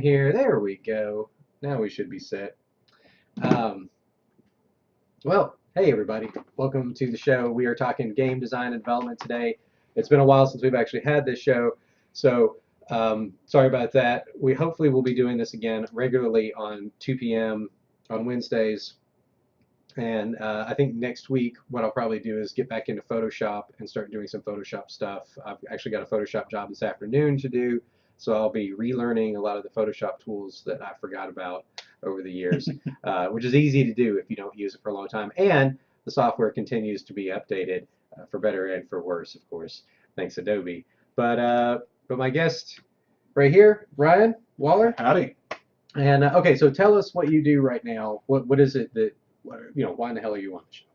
here. There we go. Now we should be set. Um, well, hey everybody. Welcome to the show. We are talking game design and development today. It's been a while since we've actually had this show, so sorry about that. We hopefully will be doing this again regularly on 2 p.m. on Wednesdays. And I think next week what I'll probably do is get back into Photoshop and start doing some Photoshop stuff. I've actually got a Photoshop job this afternoon to do, so I'll be relearning a lot of the Photoshop tools that I forgot about over the years, which is easy to do if you don't use it for a long time. And the software continues to be updated for better and for worse, of course, thanks Adobe. But my guest right here, Ryan Waller. Howdy. And okay, so tell us what you do right now. What is it that why in the hell are you on the show?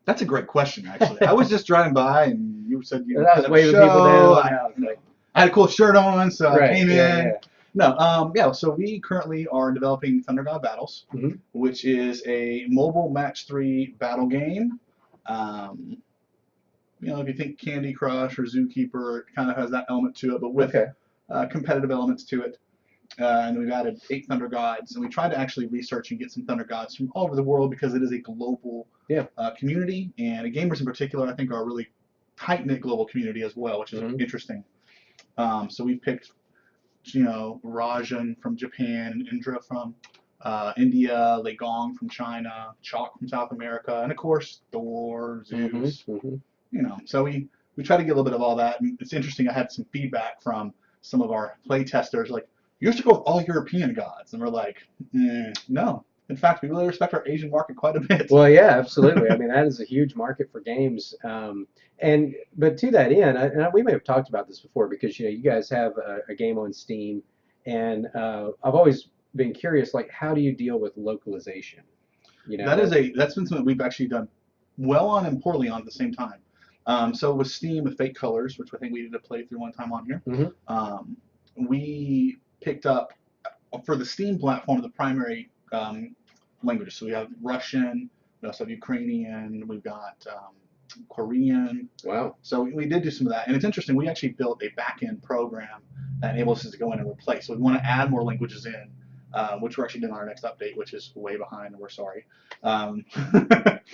That's a great question, actually. I was just driving by, and you said you I was waving people down. I had a cool shirt on, so I came in. Yeah. No, so we currently are developing Thunder God Battles, which is a mobile match 3 battle game. If you think Candy Crush or Zookeeper, it kind of has that element to it, but with competitive elements to it. And we've added 8 Thunder Gods, and we tried to actually research and get some Thunder Gods from all over the world because it is a global community, and gamers in particular, I think, are a really tight-knit global community as well, which is interesting. So we've picked, Rajan from Japan, Indra from India, Lei Gong from China, Chalk from South America, and of course Thor, Zeus. So we try to get a little bit of all that, and it's interesting. I had some feedback from some of our play testers, like, you used to go with all European gods, and we're like, no. In fact, we really respect our Asian market quite a bit. Well, yeah, absolutely. I mean, that is a huge market for games. But to that end, we may have talked about this before because you guys have a game on Steam, and I've always been curious, like, how do you deal with localization? That's been something we've actually done well on and poorly on at the same time. So with Steam, with Fake Colors, which I think we did a playthrough one time on here, we picked up for the Steam platform the primary languages. So we have Russian, we also have Ukrainian, we've got Korean. Wow. So we did do some of that, and it's interesting. We actually built a back-end program that enables us to go in and replace. So we want to add more languages in, which we're actually doing on our next update, which is way behind, and we're sorry. Yeah,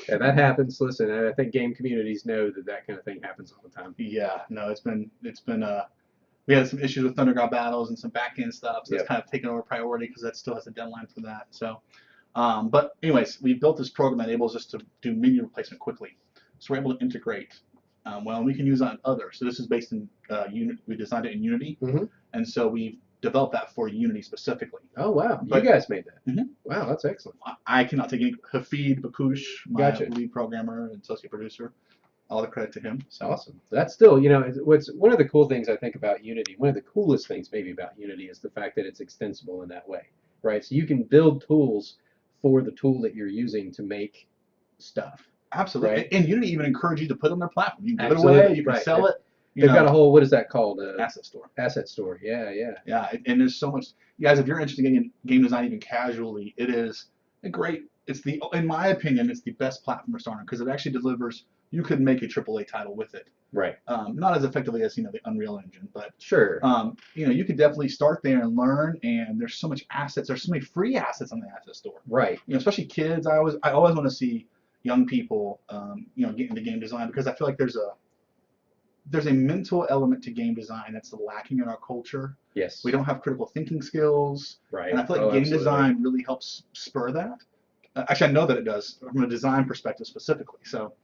that happens. Listen, I think game communities know that kind of thing happens all the time. Yeah, no, it's been we had some issues with Thunder God Battles and some back-end stuff, so it's kind of taken over priority because that still has a deadline for that. So, but anyways, we built this program that enables us to do menu replacement quickly. So we're able to integrate. We can use that on others. So this is based in we designed it in Unity, and so we've developed that for Unity specifically. Oh wow, you guys made that. Wow, that's excellent. I cannot take any. Hafid Bakush, my lead programmer and associate producer. All the credit to him. So. Awesome. That's still, what's one of the cool things I think about Unity, one of the coolest things maybe about Unity is the fact that it's extensible in that way, right? So you can build tools for the tool that you're using to make stuff. Absolutely. Right? And Unity even encourage you to put it on their platform. You can give it away, you can sell it. They've got a whole, what is that called? Asset store. Asset store, yeah. Yeah, and there's so much. You guys, if you're interested in game design even casually, it is a great, in my opinion, it's the best platform to start on because it actually delivers. You could make a AAA title with it. Right. Not as effectively as the Unreal Engine, but sure. You could definitely start there and learn. And there's so much assets. There's so many free assets on the asset store. Right. Especially kids. I always want to see young people, get into game design because I feel like there's a mental element to game design that's lacking in our culture. Yes. We don't have critical thinking skills. Right. And I feel like game design really helps spur that. Actually, I know that it does from a design perspective specifically. So.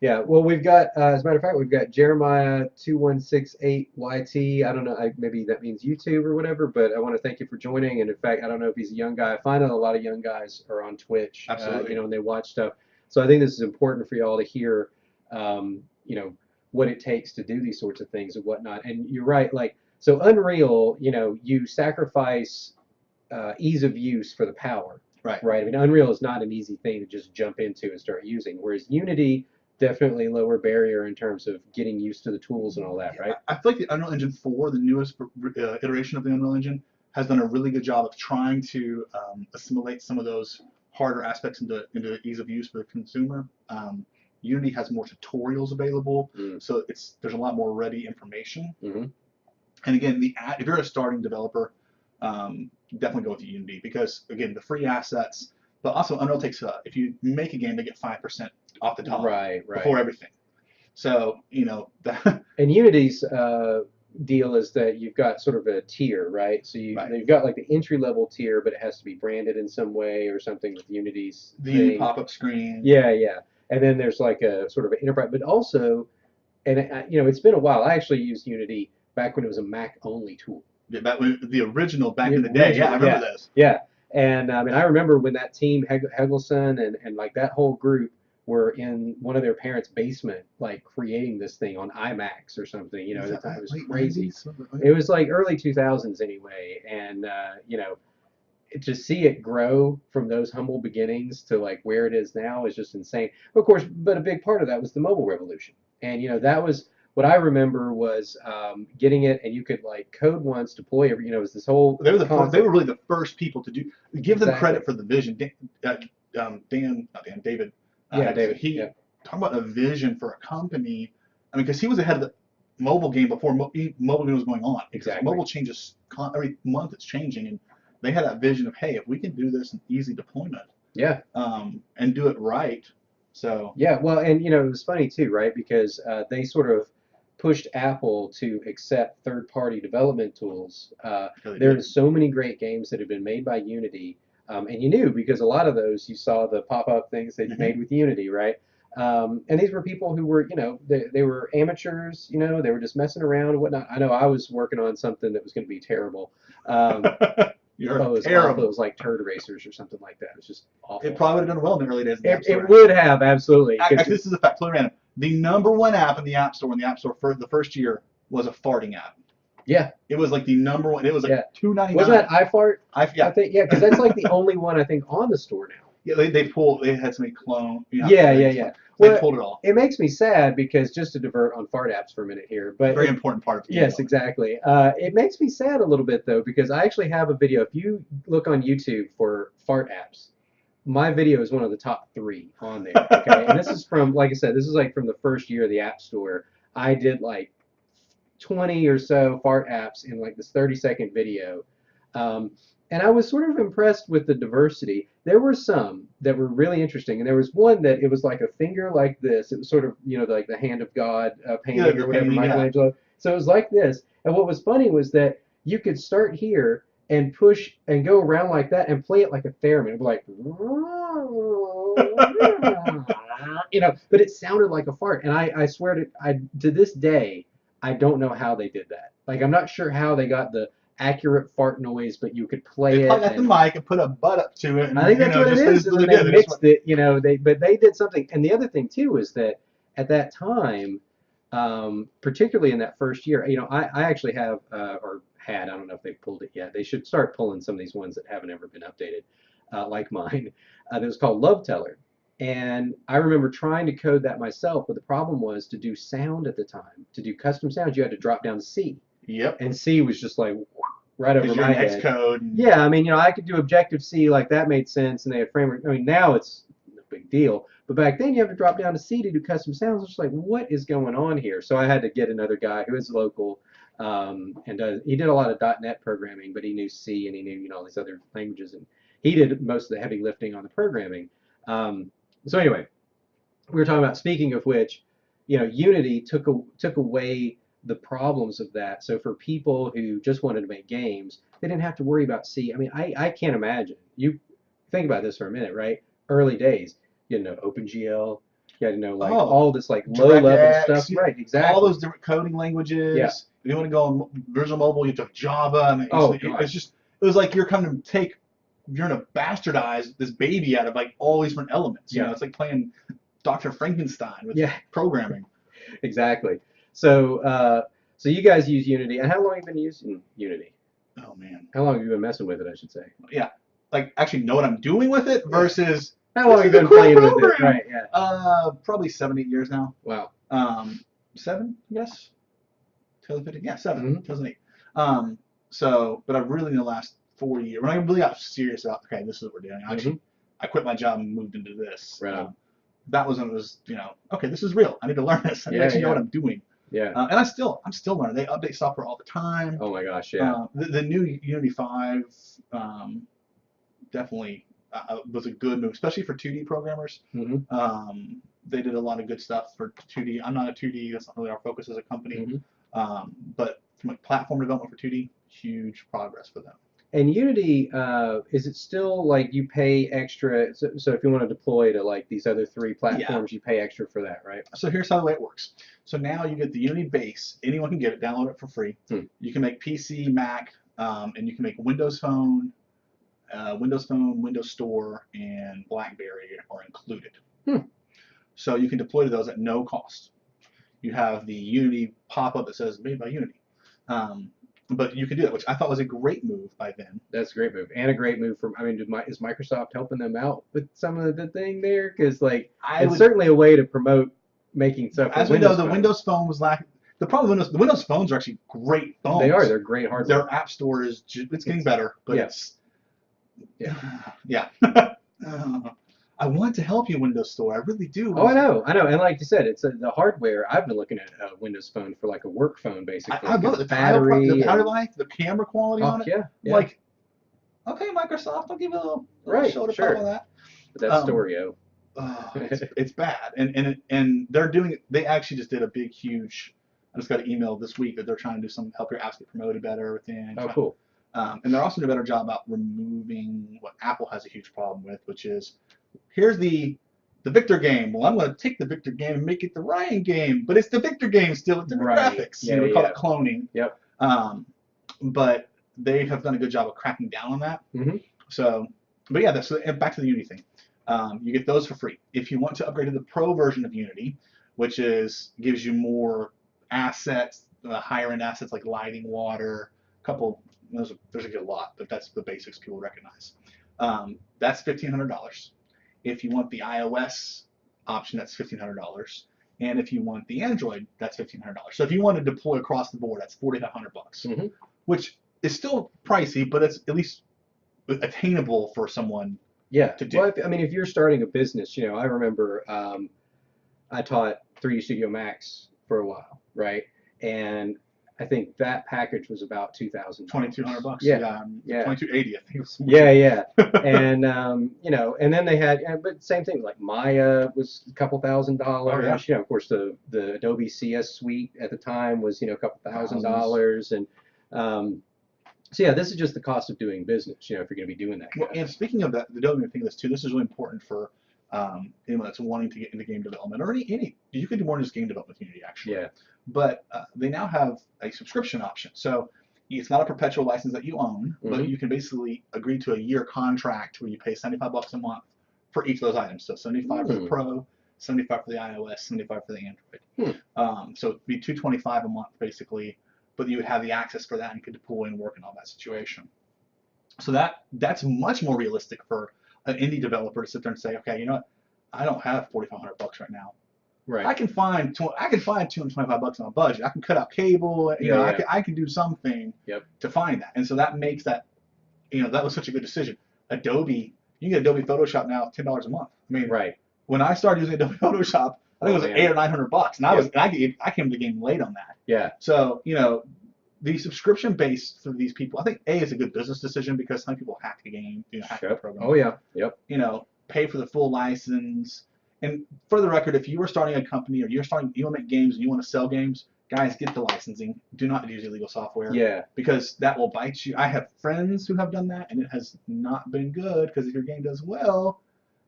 Yeah, well, we've got, as a matter of fact, we've got Jeremiah 2168YT. I don't know, maybe that means YouTube or whatever, but I want to thank you for joining. And in fact, I don't know if he's a young guy. I find out a lot of young guys are on Twitch, absolutely, and they watch stuff. So I think this is important for y'all to hear, what it takes to do these sorts of things and whatnot. And you're right, like, so Unreal, you sacrifice ease of use for the power. Right. Right. I mean, Unreal is not an easy thing to just jump into and start using, whereas Unity. Definitely lower barrier in terms of getting used to the tools and all that, right? I feel like the Unreal Engine 4, the newest iteration of the Unreal Engine, has done a really good job of trying to assimilate some of those harder aspects into ease of use for the consumer. Unity has more tutorials available, so there's a lot more ready information. And again, if you're a starting developer, definitely go with Unity because again, the free assets, but also Unreal takes if you make a game, they get 5% off the top Right, before right. everything. So that And Unity's deal is that you've got sort of a tier, right? So right. you've got like the entry level tier, but it has to be branded in some way or something with Unity's The Unity thing. pop-up screen. Yeah, yeah. And then there's like a sort of an enterprise, but also, and it's been a while. I actually used Unity back when it was a Mac only tool. Yeah, that was the original back The in the day. Yeah, I original, remember yeah, those. yeah. And I mean, I remember when that team, Hegelson and like that whole group were in one of their parents' basement, like creating this thing on iMacs or something. Was At the that time, it was late crazy. 90s? It was like early 2000s anyway, and to see it grow from those humble beginnings to like where it is now is just insane. Of course, but a big part of that was the mobile revolution, and that was what I remember was getting it, and you could like code once, deploy every, it was this whole They were they concept. were really the first people to do. Give them Exactly. credit for the vision. David. Yeah, David. He Yeah, talking about a vision for a company. I mean, because he was ahead of the mobile game before mobile game was going on. Because exactly. mobile changes every month. It's changing, and they had that vision of, hey, if we can do this in easy deployment, Yeah. and do it right. So Yeah, well, and it was funny too, right? Because they sort of pushed Apple to accept third-party development tools. yeah, they There are did. so many great games that have been made by Unity, and you knew because a lot of those you saw the pop-up things that you made with Unity, right? And these were people who were, they were amateurs, they were just messing around and whatnot. I know I was working on something that was going to be terrible. You're Oh, it was awful. It terrible. was like Turd Racers or something like that. It was just awful. It probably would have done well in the early days of the App Store. It would have, absolutely. Actually, this is a fact, totally random. The #1 app in the App Store in the App Store for the first year was a farting app. Yeah. It was like the #1. It was like $2.99. Wasn't that iFart? Yeah. I think, yeah, because that's like the only one I think on the store now. Yeah, they had so many clone. Yeah. They Well, pulled it all. it makes me sad because just to divert on fart apps for a minute here, but Very important part of the yes, exactly. It makes me sad a little bit though because I actually have a video. If you look on YouTube for fart apps, my video is one of the top 3 on there. Okay, and this is from, like I said, this is like from the first year of the App Store. I did like 20 or so fart apps in like this 30-second video. And I was sort of impressed with the diversity. There were some that were really interesting, and there was one that it was like a finger like this. It was sort of, like the hand of God painting or whatever, painting, Michelangelo. So it was like this. And what was funny was that you could start here and push and go around like that and play it like a theremin. It would be like, but it sounded like a fart. And I swear to this day, I don't know how they did that. Like, I'm not sure how they got the accurate fart noise, but you could play They it. probably got the mic and put a butt up to it. And, I think that's what it is. And then they mixed it, but they did something. And the other thing too is that at that time, particularly in that first year, I actually have or had, I don't know if they've pulled it yet. They should start pulling some of these ones that haven't ever been updated, like mine. That was called Love Teller. And I remember trying to code that myself, but the problem was to do sound at the time. To do custom sounds, you had to drop down to C. Yep. And C was just like right over my head. Xcode. Yeah, I mean, I could do Objective C, like that made sense, and they had framework. I mean, now it's no big deal, but back then you have to drop down to C to do custom sounds. It's like, what is going on here? So I had to get another guy who is local, and he did a lot of .NET programming, but he knew C and he knew all these other languages, and he did most of the heavy lifting on the programming. So anyway, we were talking about, speaking of which, Unity took away the problems of that. So for people who just wanted to make games, they didn't have to worry about C. I mean, I can't imagine. You think about this for a minute, right? Early days, you had to know OpenGL, you had to know like all this like low-level stuff. Right, exactly. All those different coding languages. Yeah. If you want to go on Visual Mobile, you have to have Java. And it was like you're coming to you're going to bastardize this baby out of like all these different elements. You know, it's like playing Dr. Frankenstein with programming. Exactly. So you guys use Unity, and how long have you been using Unity? Oh man. How long have you been messing with it, I should say? Yeah. Like actually know what I'm doing with it versus how long have you been playing with it? Right, yeah. Probably 7, 8 years now. Wow. 7, yes. 2015. Yeah, 7. 2008. But I've really in the last 4 years, when I really got serious about, okay, this is what we're doing. Actually, I quit my job and moved into this. Right. That was when it was, okay, this is real. I need to learn this. I need to actually know what I'm doing. Yeah. And I'm still learning. They update software all the time. Oh my gosh, yeah. The new Unity 5 definitely was a good move, especially for 2D programmers. They did a lot of good stuff for 2D. I'm not a 2D. That's not really our focus as a company. But from a platform development for 2D, huge progress for them. And Unity, is it still like you pay extra? So if you want to deploy to like these other 3 platforms, you pay extra for that, right? So here's how the way it works. So now you get the Unity base. Anyone can get it. Download it for free. You can make PC, Mac, and you can make Windows Phone, Windows Store, and BlackBerry are included. So you can deploy to those at no cost. You have the Unity pop-up that says made by Unity. But you can do that, which I thought was a great move by them. That's a great move, and a great move from. I mean, is Microsoft helping them out with some of the thing there? Because like, it's certainly a way to promote making stuff. As we know, the Windows Phone was lacking. The problem with the Windows phones are actually great phones. They are. They're great hardware. Their app store is it's getting better, but it's I want to help you, Windows Store. I really do. Oh, I know. And like you said, it's the hardware. I've been looking at a Windows Phone for like a work phone, basically. I love it. The battery life, the camera quality on it. Yeah. Like, okay, Microsoft, I'll give you a little shoulder pop on that. But that's Storio. It's bad, and they're doing. They actually just did a big, huge. I just got an email this week that they're trying to do some help your apps get promoted better within. Oh, cool. And they're also doing a better job about removing what Apple has a huge problem with, which is here's the Victor game. Well, I'm going to take the Victor game and make it the Ryan game, but it's the Victor game still with different graphics. We call it cloning. Yep. But they have done a good job of cracking down on that. So, but yeah, so back to the Unity thing. You get those for free. If you want to upgrade to the Pro version of Unity, which gives you more assets, higher end assets like lighting, water, there's a lot, but that's the basics people recognize. That's $1,500. If you want the iOS option, that's $1,500, and if you want the Android, that's $1,500. So if you want to deploy across the board, that's $4,500, which is still pricey, but it's at least attainable for someone. To do. Well, I mean, if you're starting a business, I remember I taught 3D Studio Max for a while, right? And I think that package was about $2,000. $2,200. Yeah. $2,280, I think. It was And and then they had, but same thing. Like Maya was a couple $1,000. Of course, the Adobe CS Suite at the time was a couple $1,000, and so yeah, this is just the cost of doing business. If you're going to be doing that. And speaking of that, the Adobe thing, this too. This is really important for anyone that's wanting to get into game development, or any. You could do more than just game development with Unity, actually. Yeah. But they now have a subscription option. So it's not a perpetual license that you own, but you can basically agree to a year contract where you pay $75 a month for each of those items. So $75 for the Pro, $75 for the iOS, $75 for the Android. So it'd be $225 a month basically, but you would have the access for that and you could deploy and work in all that situation. So that's much more realistic for an indie developer to sit there and say, okay, you know what, I don't have $4,500 right now. Right. I can find $225 on a budget. I can cut out cable. I can do something to find that. And so that makes that, that was such a good decision. Adobe, you can get Adobe Photoshop now $10 a month. I mean, when I started using Adobe Photoshop, I think it was $800 or $900, and I came to the game late on that. Yeah. So the subscription base for these people, I think is a good business decision because some people hack the game, hack the program. Oh yeah. Yep. Pay for the full license. And for the record, if you were starting a company or you want to make games and you want to sell games, guys, get the licensing. Do not use illegal software. Yeah. Because that will bite you. I have friends who have done that, and it has not been good. Because if your game does well,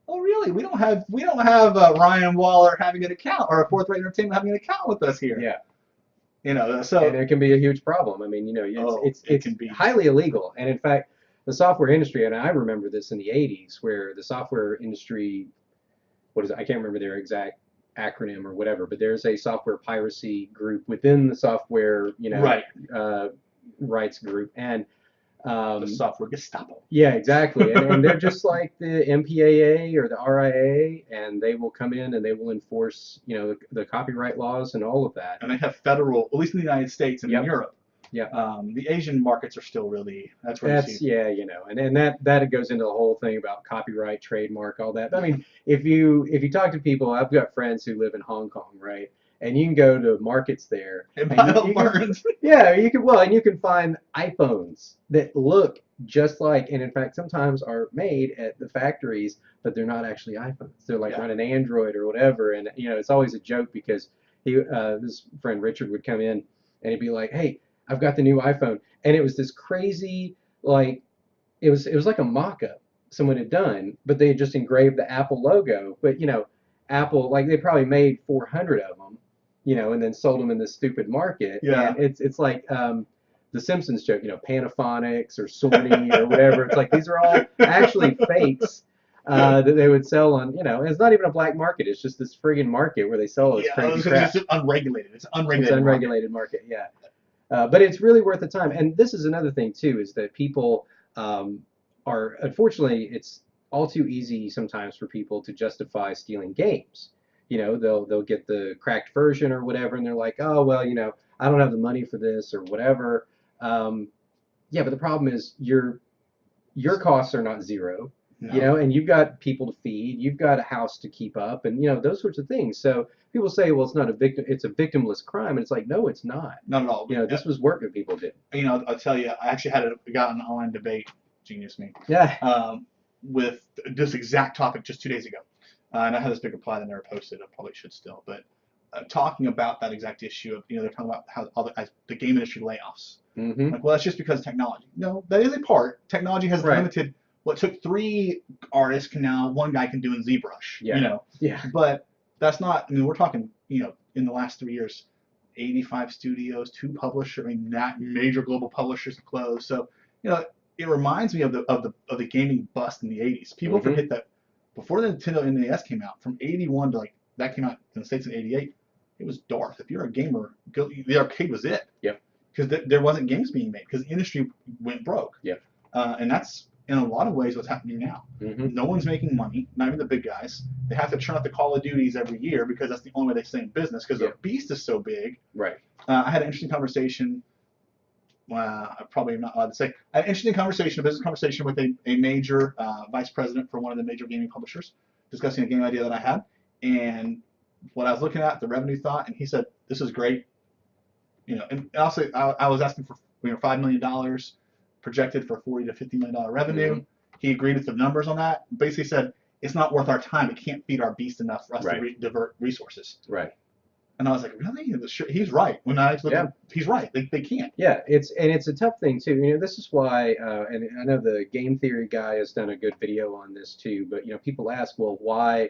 oh really? We don't have Ryan Waller having an account or a Forthright Entertainment having an account with us here. Yeah. So and it can be a huge problem. I mean, it can be highly illegal. And in fact, the software industry, and I remember this in the '80s, where the software industry. I can't remember their exact acronym or whatever, but there's a software piracy group within the software, rights group, and the software Gestapo. Yeah, exactly, and they're just like the MPAA or the RIA, and they will come in and they will enforce, the copyright laws and all of that. And they have federal, at least in the United States and in Europe. Yeah. The Asian markets are still really and that goes into the whole thing about copyright, trademark, all that. I mean, if you talk to people, I've got friends who live in Hong Kong, right? and you can go to markets there. And And buy you, the you can, burns. yeah, you can well, and you can find iPhones that look just like, and in fact, sometimes are made at the factories, but they're not actually iPhones. They're like Yeah. running Android or whatever, and it's always a joke because this friend Richard would come in and he'd be like, "Hey, I've got the new iPhone," and it was this crazy like it was like a mock-up someone had done, but they had just engraved the Apple logo. But Apple, like, they probably made 400 of them, and then sold them in this stupid market. Yeah. And it's like the Simpsons joke, Panaphonics or Sony or whatever. It's like these are all actually fakes that they would sell on. And it's not even a black market. It's just this friggin' market where they sell all this Yeah, crazy it's crap. just unregulated. It's It's unregulated. unregulated market, yeah. But it's really worth the time. And this is another thing too, is that people are, unfortunately, it's all too easy sometimes for people to justify stealing games. They'll get the cracked version or whatever, and they're like, oh well, I don't have the money for this or whatever. Yeah, but the problem is your costs are not zero. No. And you've got people to feed, you've got a house to keep up, and those sorts of things. So people say, well, it's not a victim, it's a victimless crime, and it's like, no, it's not. Not at all. This was work that people did. I'll tell you, I actually got an online debate, genius me, Yeah. with this exact topic just 2 days ago. And I had this big reply that I never posted. I probably should still, but talking about that exact issue of, they're talking about how all the game industry layoffs. Mm-hmm. Like, well, that's just because of technology. No, that is a part. Technology has limited. What took 3 artists can now 1 guy can do in ZBrush. Yeah. Yeah. But that's not. I mean, we're talking. In the last 3 years, 85 studios, 2 publishers. I mean, that major global publishers have closed. So it reminds me of the gaming bust in the 80s. People forget that before the Nintendo NES came out, from 81 to that came out in the States in 88, it was Darth. If you're a gamer, the arcade was it. Yep. Because there wasn't games being made because the industry went broke. Yep. And that's in a lot of ways what's happening now. Mm-hmm. No one's making money, not even the big guys. They have to churn out the Call of Duties every year because that's the only way they stay in business because the beast is so big. Right. I had an interesting conversation. I probably am not allowed to say. I had an interesting conversation, a business conversation with a major vice president for one of the major gaming publishers, discussing a game idea that I had. And what I was looking at, the revenue thought, and he said, "This is great." And also I was asking for $5 million projected for $40 to $50 million revenue. Mm-hmm. He agreed with the numbers on that. Basically said it's not worth our time. It can't feed our beast enough for us to divert resources. Right. And I was like, really? He's right. When I looked at, he's right. They can't. Yeah, it's a tough thing too. This is why, and I know the game theory guy has done a good video on this too. But people ask, well, why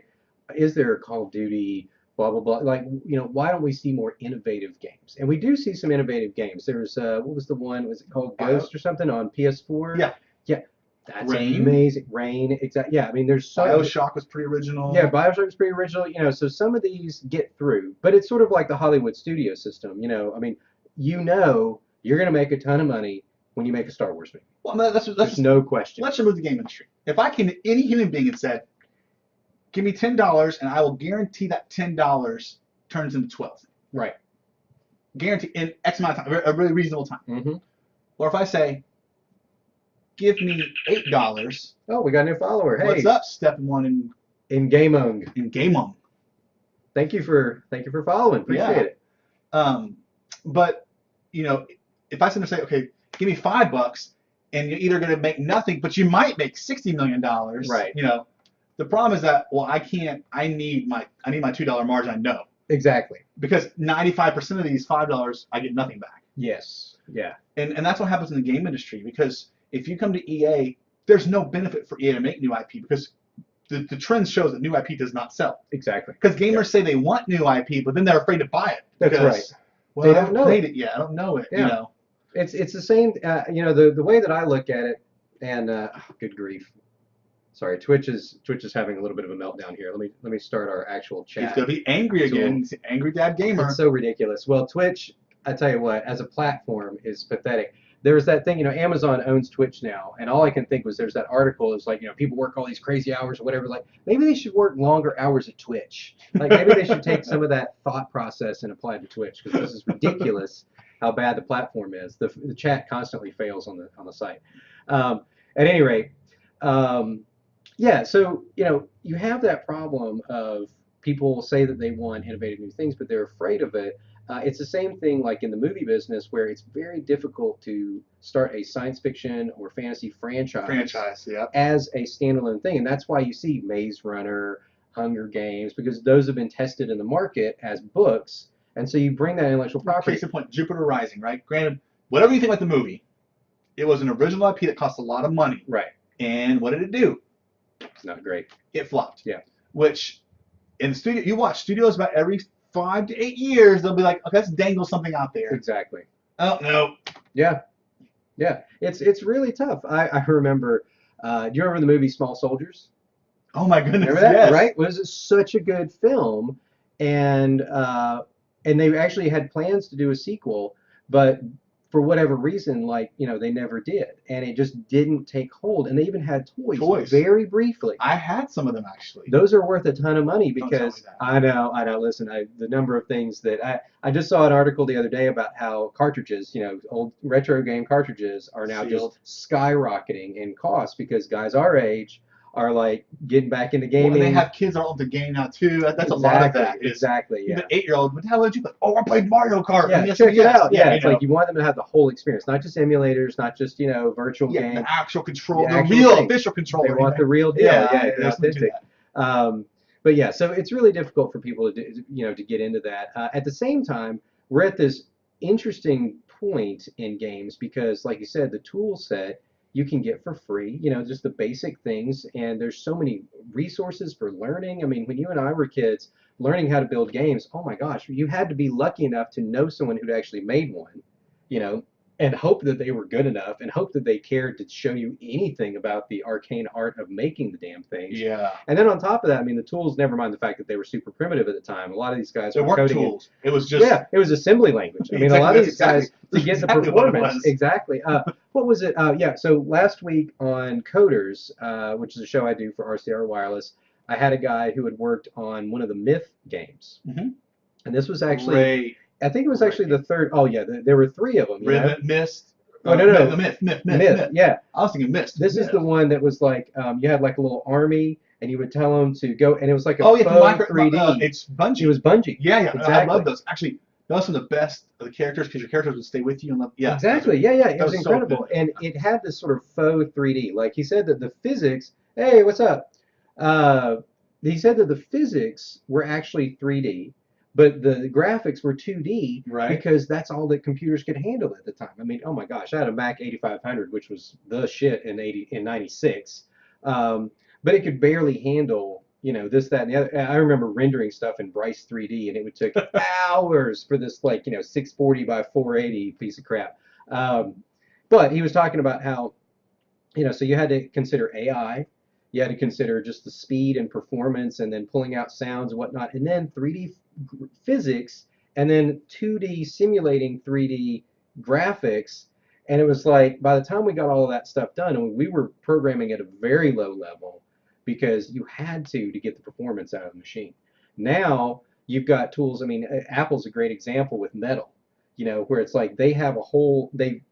is there a Call of Duty? Blah blah blah. Like, why don't we see more innovative games? And we do see some innovative games. There was what was the one? Was it called Ghost or something on PS4? Yeah. Yeah. That's Rain. Amazing. Rain. Exactly. Yeah. I mean, there's so. BioShock was pretty original. Yeah, BioShock was pretty original. So some of these get through, but it's sort of like the Hollywood studio system. I mean, you're gonna make a ton of money when you make a Star Wars movie. Well, that's no question. Let's remove the game industry. If I can, any human being had said, give me $10 and I will guarantee that $10 turns into 12. Right. Guarantee in X amount of time, a really reasonable time. Mm-hmm. Or if I say, give me $8. Oh, we got a new follower. Hey. What's up, Step 1 in Game-ung. In Game-ung. Thank you for following. Appreciate it. But if I say, okay, give me $5 and you're either going to make nothing, but you might make $60 million. Right. The problem is that, well, I can't. I need my $2 margin. I know. Exactly. Because 95% of these $5, I get nothing back. Yes. Yeah. And that's what happens in the game industry. Because if you come to EA, there's no benefit for EA to make new IP because the trend shows that new IP does not sell. Exactly. Because gamers say they want new IP, but then they're afraid to buy it. That's right. Well, I haven't played it yet. I don't know it. Yeah. It's the same. The way that I look at it, and good grief. Sorry, Twitch is having a little bit of a meltdown here. Let me start our actual chat. He's gonna be angry again. He's an angry dad gamer. It's so ridiculous. Well, Twitch, I tell you what, as a platform, is pathetic. There was that thing, Amazon owns Twitch now, and all I can think was there's that article. It's like, people work all these crazy hours or whatever. Like, maybe they should work longer hours at Twitch. Like, maybe they should take some of that thought process and apply it to Twitch because this is ridiculous how bad the platform is. The chat constantly fails on the site. At any rate. Yeah, so you have that problem of people say that they want innovative new things, but they're afraid of it. It's the same thing like in the movie business where it's very difficult to start a science fiction or fantasy Franchise, yeah. as a standalone thing. And that's why you see Maze Runner, Hunger Games, because those have been tested in the market as books. And so you bring that intellectual property. Case in point, Jupiter Rising, right? Granted, whatever you think about the movie, it was an original IP that cost a lot of money. Right. And what did it do? It's not great. It flopped. Yeah. Which, in the studio, you watch studios about every 5 to 8 years, they'll be like, okay, let's dangle something out there. Exactly. Oh, no. Yeah. Yeah. It's really tough. I remember, do you remember the movie Small Soldiers? Oh, my goodness, Remember that? yes. Right? It was such a good film. And they actually had plans to do a sequel, but for whatever reason, like, they never did. And it just didn't take hold. And they even had toys. Very briefly. I had some of them, actually. Those are worth a ton of money Don't tell me because that. I know. Listen, the number of things that I just saw an article the other day about how cartridges, old retro game cartridges are now Sealed. just skyrocketing in cost because guys our age are like getting back into gaming. Well, and they have kids that are old to game now, too. That's a lot of that. Exactly, yeah. Even 8-year-old, what the hell did you play? Oh, I played Mario Kart. Yeah, on the check it SNES. out. Yeah, it's like you want them to have the whole experience, not just emulators, not just, virtual games. The actual control, The the actual real thing. official controller. They want the real deal. Yeah, the authentic. But yeah, so it's really difficult for people to get into that. At the same time, we're at this interesting point in games because, like you said, the tool set you can get for free, just the basic things, and there's so many resources for learning. I mean, when you and I were kids, learning how to build games, oh my gosh, you had to be lucky enough to know someone who'd actually made one, and hope that they were good enough and hope that they cared to show you anything about the arcane art of making the damn things. Yeah. And then on top of that, I mean, the tools, never mind the fact that they were super primitive at the time. A lot of these guys There were weren't coding tools. It was just... Yeah, it was assembly language. I mean, a lot of these guys, to get the performance. Exactly. What was it? Yeah, so last week on Coders, which is a show I do for RCR Wireless, I had a guy who had worked on one of the Myth games. Mm-hmm. And this was actually... Great. I think it was actually the third. Oh yeah, there were 3 of them. Mist. Oh no. Myth. Yeah. I was thinking Mist. This is the one that was like you had like a little army, and you would tell them to go, and it was like a faux 3D. It's Bungie. It was Bungie. Yeah. Exactly. I love those. Actually, those are the best of the characters because your characters would stay with you and love. Yeah. Exactly. Yeah. It was incredible, so and it had this sort of faux 3D. Like he said that the physics. Hey, what's up? He said that the physics were actually 3D. But the graphics were 2D because that's all that computers could handle at the time. I mean, oh my gosh, I had a Mac 8500, which was the shit in 96. But it could barely handle, this, that, and the other. I remember rendering stuff in Bryce 3D, and it would take hours for this, 640 by 480 piece of crap. But he was talking about how, so you had to consider AI. You had to consider just the speed and performance and then pulling out sounds and whatnot. And then 3D physics and then 2D simulating 3D graphics. And it was like, by the time we got all of that stuff done, and we were programming at a very low level because you had to get the performance out of the machine. Now you've got tools. I mean, Apple's a great example with Metal, where it's like they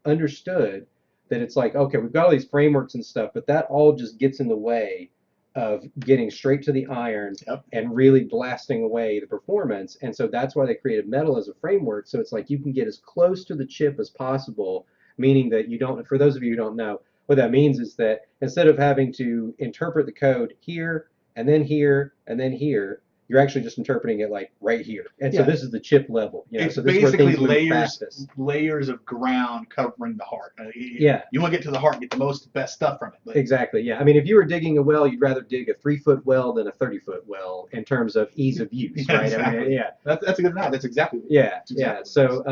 understood that it's like, okay, we've got all these frameworks and stuff, but that all just gets in the way of getting straight to the iron and really blasting away the performance. And so that's why they created Metal as a framework. So it's like you can get as close to the chip as possible, meaning that you don't, for those of you who don't know, what that means is that instead of having to interpret the code here, and then here, and then here, you're actually just interpreting it like right here. And so this is the chip level. It's so this is where basically things layers of ground covering the heart. You want to get to the heart and get the best stuff from it. But exactly, yeah. I mean, if you were digging a well, you'd rather dig a 3-foot well than a 30-foot well in terms of ease of use, right? Exactly. I mean, yeah. That's a good analogy. That's exactly what Yeah. So,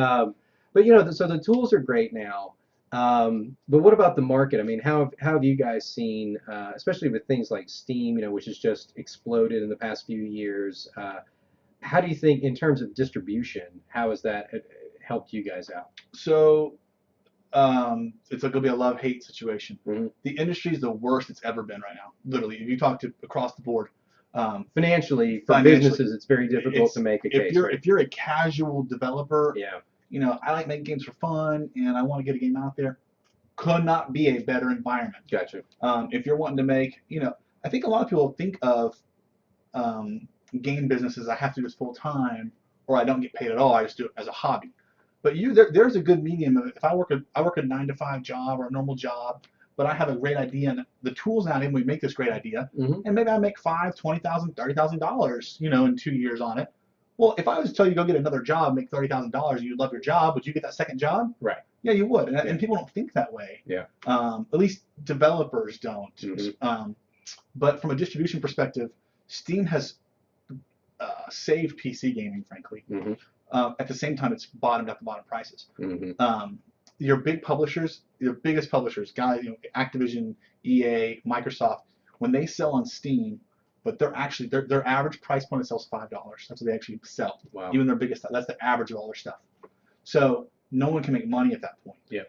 but so the tools are great now. But what about the market? I mean, how have you guys seen, especially with things like Steam, which has just exploded in the past few years? How do you think, in terms of distribution, how has that helped you guys out? So, it's going to be a love-hate situation. Mm-hmm. The industry is the worst it's ever been right now. Literally, if you talk to across the board. Financially, for businesses, it's very difficult to make a case. If you're a casual developer, yeah. I like making games for fun, and I want to get a game out there. Could not be a better environment. Gotcha. If you're wanting to make, I think a lot of people think of game business is I have to do this full time, or I don't get paid at all. I just do it as a hobby. But there's a good medium of it. If I work a 9-to-5 job or a normal job, but I have a great idea and the tools now we make this great idea, and maybe I make $5,000, $20,000, $30,000, in 2 years on it. Well, if I was to tell you go get another job, make $30,000, and you love your job, would you get that second job? Right. Yeah, you would. And people don't think that way. Yeah. At least developers don't. But from a distribution perspective, Steam has saved PC gaming, frankly. At the same time, it's bottomed at the bottom prices. Your big publishers, your biggest publishers, guys, Activision, EA, Microsoft, when they sell on Steam, but they're actually their average price point sells $5. That's what they actually sell. Wow. Even their biggest, that's the average of all their stuff. So no one can make money at that point. Yeah.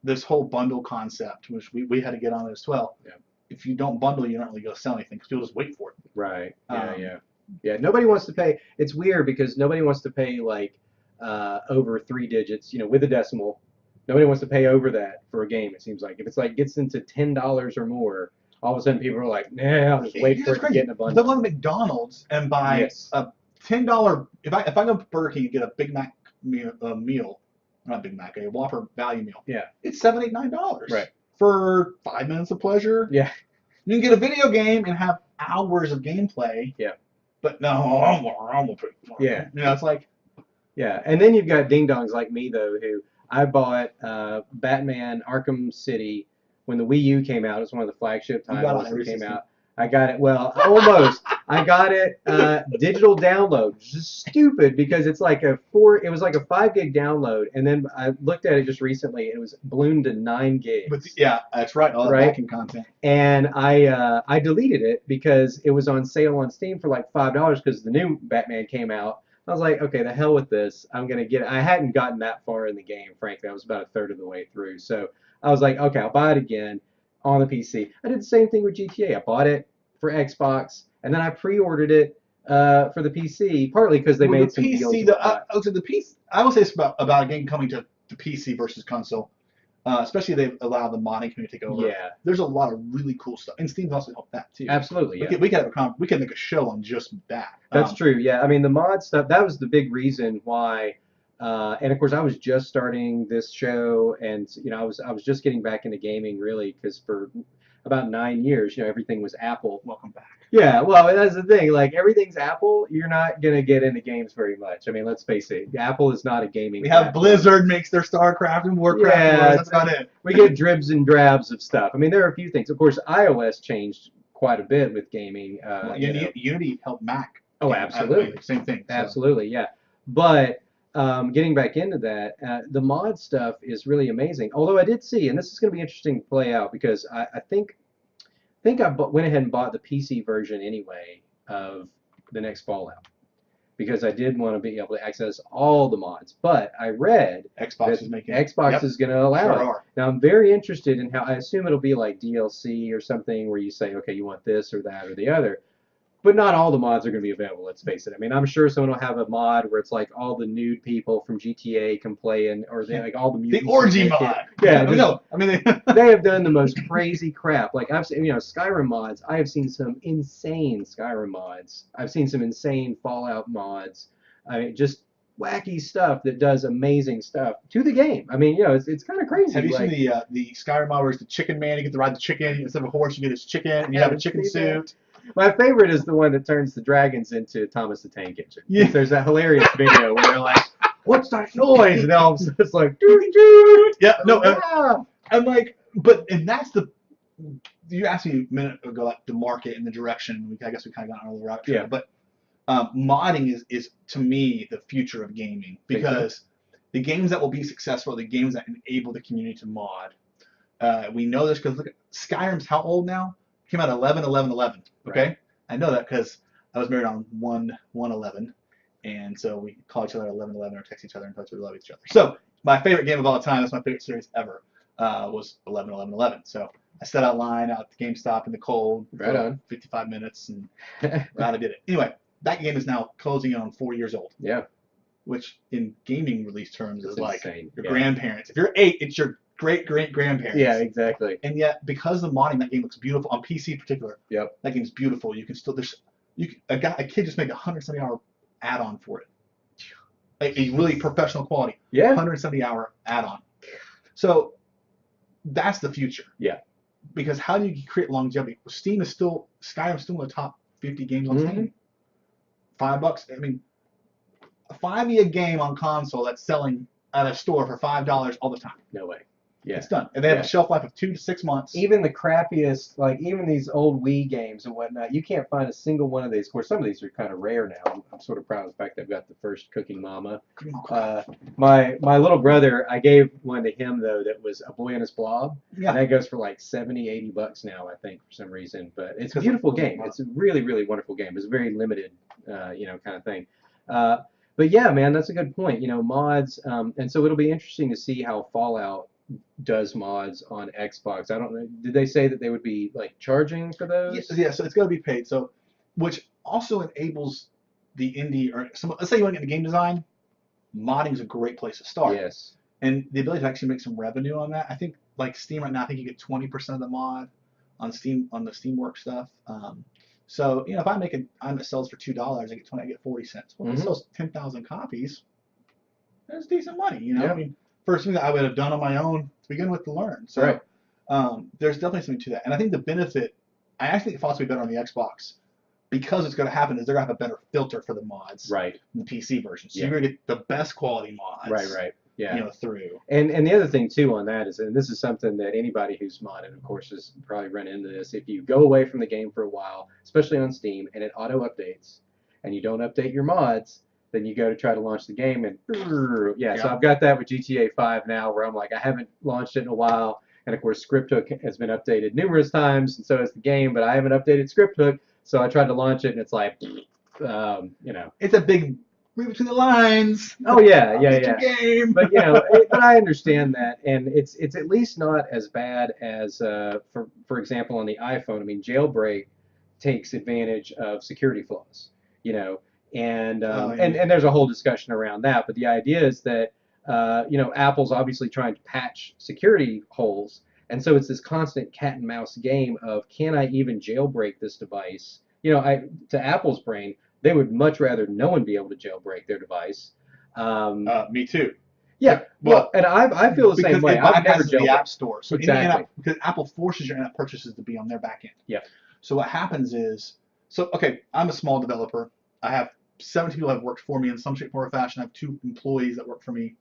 This whole bundle concept, which we had to get on it as well. Yeah. If you don't bundle, you're not really going to sell anything because people just wait for it. Right. Yeah. Nobody wants to pay. It's weird because nobody wants to pay like over 3 digits, with a decimal. Nobody wants to pay over that for a game. It seems like if it's like gets into $10 or more, all of a sudden people are like, nah, I'll just wait for it to get in a bundle. They'll go to McDonald's and buy a $10. If I go to Burger King and get a Big Mac meal, not Big Mac, a Whopper value meal. Yeah. It's $7, $8, $9. Right. For 5 minutes of pleasure. Yeah. You can get a video game and have hours of gameplay. Yeah. But no, I'm gonna pay. Yeah. It's like. Yeah, and then you've got ding-dongs like me, though, who I bought Batman Arkham City when the Wii U came out. It was one of the flagship titles that came out. I got it, well, almost. I got it digital download, which is stupid because it's like it was like a 5 gig download, and then I looked at it just recently, and it was ballooned to 9 gigs. But yeah, that's right, all that backing content. And I deleted it because it was on sale on Steam for like $5 because the new Batman came out. I was like, okay, the hell with this. I'm going to get it. I hadn't gotten that far in the game, frankly. I was about a third of the way through. So I was like, okay, I'll buy it again on the PC. I did the same thing with GTA. I bought it for Xbox, and then I pre-ordered it for the PC, partly because they made some deals. The PC, I will say this about a game coming to the PC versus console. Especially they've allowed the modding community to take over. Yeah. There's a lot of really cool stuff. And Steam's also helped that, too. Absolutely, yeah. We could make a show on just that. That's true, yeah. I mean, the mod stuff, that was the big reason why, and of course I was just starting this show, and, I was just getting back into gaming, really, because for about 9 years, everything was Apple. Welcome back. Yeah, well, that's the thing. Like, everything's Apple, you're not going to get into games very much. I mean, let's face it. Apple is not a gaming We have platform. Blizzard makes their StarCraft and Warcraft. Yeah, that's about it. We get dribs and drabs of stuff. I mean, there are a few things. Of course, iOS changed quite a bit with gaming. Unity helped Mac. Oh, absolutely. Same thing. So. Absolutely, yeah. But getting back into that, the mod stuff is really amazing. Although I did see, and this is going to be interesting to play out because I think I went ahead and bought the PC version anyway of the next Fallout because I did want to be able to access all the mods. But I read Xbox is going to allow it. Now I'm very interested in how. I assume it'll be like DLC or something where you say, okay, you want this or that or the other. But not all the mods are going to be available, let's face it. I mean, I'm sure someone will have a mod where it's like all the nude people from GTA can play in, or they like all the mutants. The orgy mod. Yeah, no, I mean they have done the most crazy crap. Like I've seen, Skyrim mods. I have seen some insane Skyrim mods. I've seen some insane Fallout mods. I mean, just wacky stuff that does amazing stuff to the game. I mean, it's kind of crazy. Have you seen the Skyrim mod where it's the chicken man? You get to ride the chicken instead of a horse. You get his chicken, and you have a chicken suit. My favorite is the one that turns the dragons into Thomas the Tank Engine. Yeah. There's that hilarious video where they're like, "What's that noise?" And all of a sudden it's like, "Doo-doo-doo." Yeah, no, yeah. I'm like, and that's you asked me a minute ago, like the market and the direction. I guess we kind of got on the route. Yeah. But modding is to me the future of gaming because the games that will be successful are the games that enable the community to mod. We know this because look at Skyrim's how old now? Came out 11/11/11. Okay, right. I know that because I was married on 1/11, and so we call each other 11/11 or text each other and tell each other we love each other. So my favorite game of all time, that's my favorite series ever, was 11/11/11. So I set out line out at the GameStop in the cold for 55 minutes, and I did it. Anyway, that game is now closing in on 4 years old. Yeah. Which in gaming release terms is like insane. Your grandparents. If you're 8, it's your great-great-grandparents. Yeah, exactly. And yet, because of the modding, that game looks beautiful on PC in particular. Yep. That game's beautiful. You can still A kid just made a 170-hour add-on for it. A really professional quality, Yeah. 170-hour add-on. So that's the future. Yeah. Because how do you create longevity? Skyrim's still in the top 50 games on Steam. $5. I mean, a 5-year game on console that's selling at a store for $5 all the time. No way. Yeah. It's done. And they have a shelf life of 2 to 6 months. Even the crappiest, like even these old Wii games and whatnot, you can't find a single one of these. Of course, some of these are kind of rare now. I'm sort of proud of the fact that I've got the first Cooking Mama. My little brother, I gave one to him though that was A Boy and His Blob. Yeah. And that goes for like $70-$80 now, I think, for some reason. But it's a beautiful game. It's a really, really wonderful game. It's a very limited, kind of thing. But yeah, man, that's a good point. Mods, and so it'll be interesting to see how Fallout does mods on Xbox. I don't know. Did they say that they would be like charging for those? Yeah, so it's going to be paid. So, which also enables the indie or let's say you want to get into game design, modding is a great place to start. Yes. And the ability to actually make some revenue on that. I think like Steam right now, I think you get 20% of the mod on Steam on the Steamworks stuff. So if I make an item that sells for $2, I get 40 cents. Well, if it sells 10,000 copies, that's decent money. Yeah. I mean, first thing that I would have done on my own to begin with to learn. So right. There's definitely something to that. And I think the benefit, I actually think Fallout's will be better on the Xbox because it's going to happen is they're going to have a better filter for the mods right. in the PC version. So you're going to get the best quality mods. Right. Yeah. Through. And the other thing too on that is, and this is something that anybody who's modded, of course, has probably run into this. If you go away from the game for a while, especially on Steam, and it auto updates, and you don't update your mods, then you go to try to launch the game, and so I've got that with GTA 5 now, where I'm like, I haven't launched it in a while, and of course, ScriptHook has been updated numerous times, and so has the game, but I haven't updated ScriptHook, so I tried to launch it, and it's like, it's a big read between the lines. Oh yeah. Game. But but I understand that, and it's at least not as bad as for example on the iPhone. I mean, Jailbreak takes advantage of security flaws, and there's a whole discussion around that. But the idea is that Apple's obviously trying to patch security holes, and so it's this constant cat and mouse game of can I even jailbreak this device? To Apple's brain, they would much rather no one be able to jailbreak their device. Me too. Yeah, well, and I feel the same way. I've never jailbroken the App Store, so exactly because Apple forces your in-app purchases to be on their back end. Yeah. So what happens is, I'm a small developer. I have 17 people that have worked for me in some shape, form, or fashion. I have 2 employees that work for me,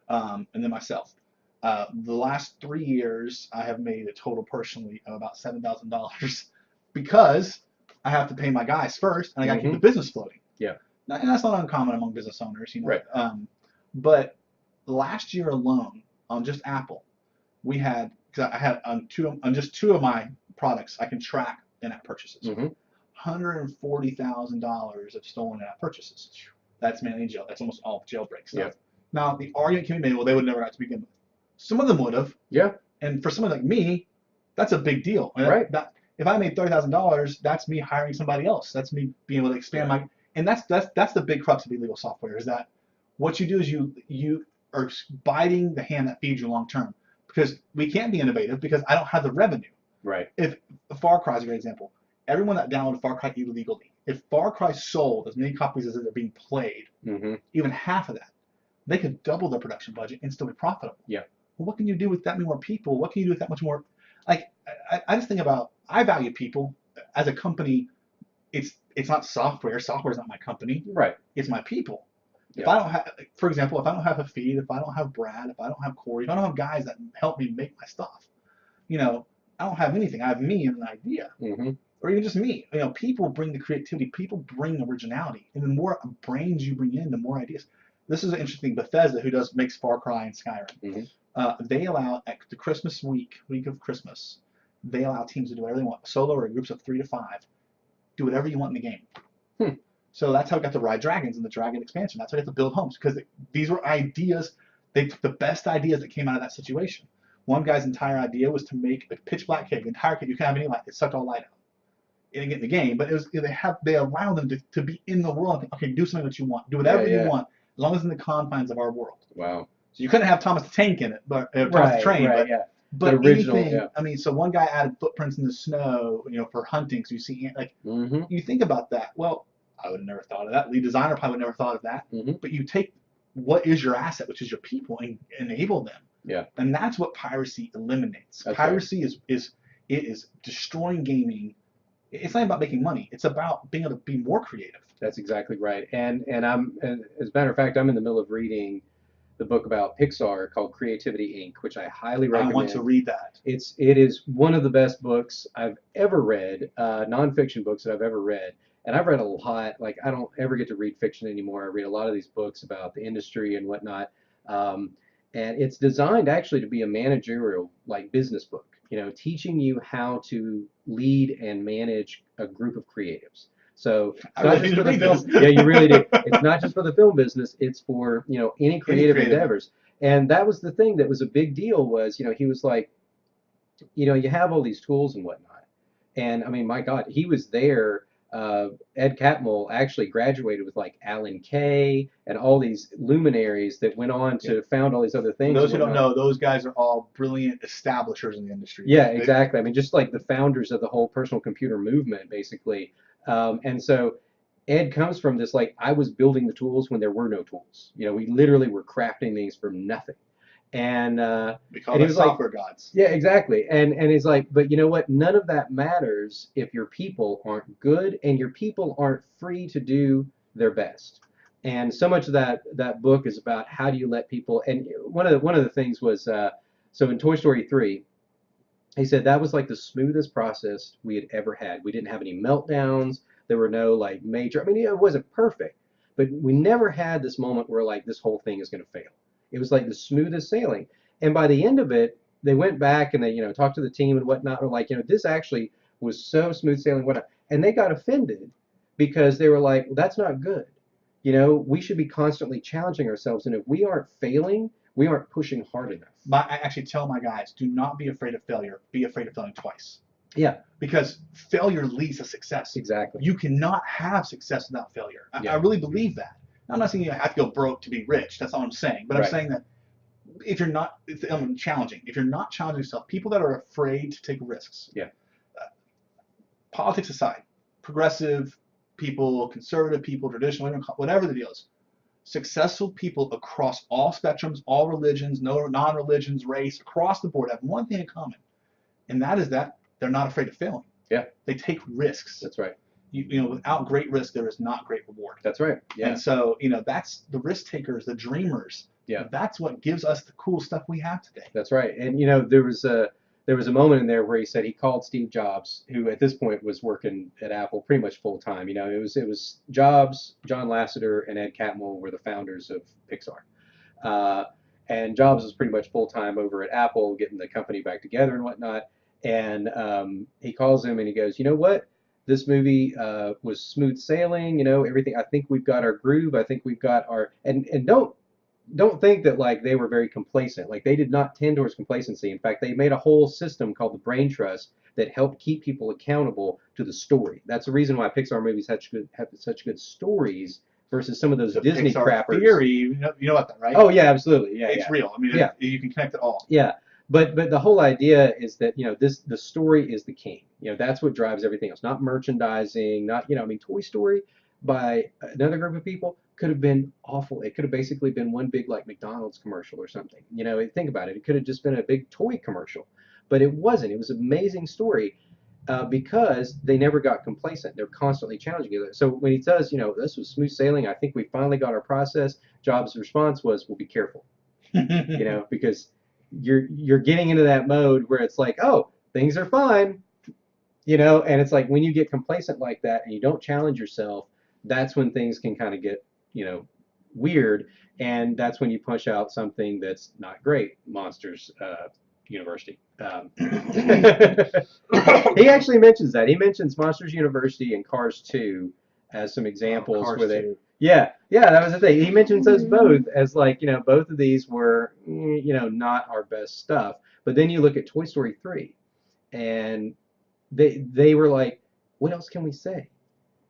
and then myself. The last 3 years, I have made a total personally of about $7,000 because I have to pay my guys first, and I got to keep the business floating. Yeah. And that's not uncommon among business owners, Right. But last year alone, on just Apple, we had, because I had on just 2 of my products, I can track in-app purchases. $140,000 of stolen in-app purchases. That's mainly jail. That's almost all jailbreak stuff. Yeah. Now the argument can be made, well, they would never have to begin with. Some of them would have. Yeah. And for someone like me, that's a big deal. Right. If I made $30,000, that's me hiring somebody else. That's me being able to expand my. And that's the big crux of illegal software is that what you do is you are biting the hand that feeds you long term because we can't be innovative because I don't have the revenue. Right. If Far Cry is a great example, everyone that downloaded Far Cry illegally, if Far Cry sold as many copies as are being played, even half of that, they could double their production budget and still be profitable. Yeah. Well, what can you do with that many more people? What can you do with that much more? Like, I just think about, I value people. As a company, it's not software. Software is not my company. Right. It's my people. Yeah. If I don't have, for example, if I don't have a feed, if I don't have Brad, if I don't have Corey, if I don't have guys that help me make my stuff, I don't have anything. I have me and an idea. Or even just me. People bring the creativity. People bring originality. And the more brains you bring in, the more ideas. This is an interesting Bethesda, who makes Far Cry and Skyrim. They allow, at the Christmas week of Christmas, they allow teams to do whatever they want. Solo or groups of 3 to 5. Do whatever you want in the game. So that's how we got to ride dragons in the Dragon expansion. That's how we got to build homes. Because these were ideas. They took the best ideas that came out of that situation. One guy's entire idea was to make a pitch black cave. The entire cave, you can't have any light. It sucked all light out. It didn't get in the game, but they allow them to be in the world and think, okay, do something that you want. Do whatever you want, as long as in the confines of our world. Wow. So you couldn't have Thomas the Tank in it, but Thomas the Train. But original, anything, yeah. I mean, so one guy added footprints in the snow, for hunting. So you see, like, Mm-hmm. you think about that. Well, I would have never thought of that. Lead designer probably would never thought of that. Mm-hmm. But you take what is your asset, which is your people, and enable them. Yeah. And that's what piracy eliminates. That's Piracy is destroying gaming. It's not about making money. It's about being able to be more creative. That's exactly right. And as a matter of fact, I'm in the middle of reading the book about Pixar called Creativity Inc., which I highly recommend. I want to read that. It is one of the best books I've ever read, nonfiction books that I've ever read. And I've read a lot. Like, I don't ever get to read fiction anymore. I read a lot of these books about the industry and whatnot. And it's designed actually to be a managerial, like, business book, teaching you how to lead and manage a group of creatives. So it's not just for the film. Yeah, you really do. It's not just for the film business. It's for, any creative endeavors. And that was the thing that was a big deal was, he was like, you have all these tools and whatnot. And I mean, my God, he was there. Ed Catmull actually graduated with like Alan Kay and all these luminaries that went on to found all these other things. For those who don't know, those guys are all brilliant establishers in the industry. Yeah, exactly. I mean, just like the founders of the whole personal computer movement, basically. And so Ed comes from this, like, I was building the tools when there were no tools. We literally were crafting things from nothing. And we call them software gods. Yeah, exactly. And he's like, but you know what? None of that matters if your people aren't good and your people aren't free to do their best. And so much of that book is about how do you let people. And one of the things was so in Toy Story 3, he said that was like the smoothest process we had ever had. We didn't have any meltdowns. There were no like major. I mean, it wasn't perfect, but we never had this moment where like this whole thing is going to fail. It was like the smoothest sailing. And by the end of it, they went back and they, talked to the team and whatnot. Were like, this actually was so smooth sailing, whatnot. And they got offended because they were like, well, that's not good. We should be constantly challenging ourselves. And if we aren't failing, we aren't pushing hard enough. But I actually tell my guys, do not be afraid of failure. Be afraid of failing twice. Yeah. Because failure leads to success. Exactly. You cannot have success without failure. Yeah. I really believe that. I'm not saying you have to go broke to be rich. That's not what I'm saying. But I'm saying that if you're not challenging, if you're not challenging yourself, people that are afraid to take risks. Yeah. Politics aside, progressive people, conservative people, traditional, whatever the deal is, successful people across all spectrums, all religions, no non-religions, race, across the board have one thing in common, and that is that they're not afraid of failing. Yeah. They take risks. That's right. Without great risk, there is not great reward. That's right. Yeah. And so, that's the risk takers, the dreamers. Yeah. That's what gives us the cool stuff we have today. That's right. And there was a moment in there where he said he called Steve Jobs, who at this point was working at Apple pretty much full time. It was Jobs, John Lasseter, and Ed Catmull were the founders of Pixar. And Jobs was pretty much full time over at Apple, getting the company back together and whatnot. And he calls him and he goes, you know what? This movie was smooth sailing, everything. I think we've got our groove. I think we've got our and don't think that like they were very complacent. Like they did not tend towards complacency. In fact, they made a whole system called the Brain Trust that helped keep people accountable to the story. That's the reason why Pixar movies have such good stories versus some of those Disney Pixar crappers. Theory, you know about that, right? Oh yeah, absolutely. Yeah, it's real. I mean, you can connect it all. Yeah. But the whole idea is that the story is the king. That's what drives everything else. Not merchandising. Not Toy Story by another group of people could have been awful. It could have basically been one big like McDonald's commercial or something. Think about it. It could have just been a big toy commercial, but it wasn't. It was an amazing story because they never got complacent. They're constantly challenging it. So when he says, this was smooth sailing, I think we finally got our process. Jobs' response was, well, be careful, because you're getting into that mode where it's like, oh, things are fine, and it's like when you get complacent like that and you don't challenge yourself, that's when things can kind of get, weird, and that's when you push out something that's not great. Monsters University. He actually mentions that. He mentions Monsters University and Cars 2 as some examples where they. 2. Yeah, that was the thing. He mentions those both as like, both of these were, not our best stuff. But then you look at Toy Story 3, and they were like, what else can we say?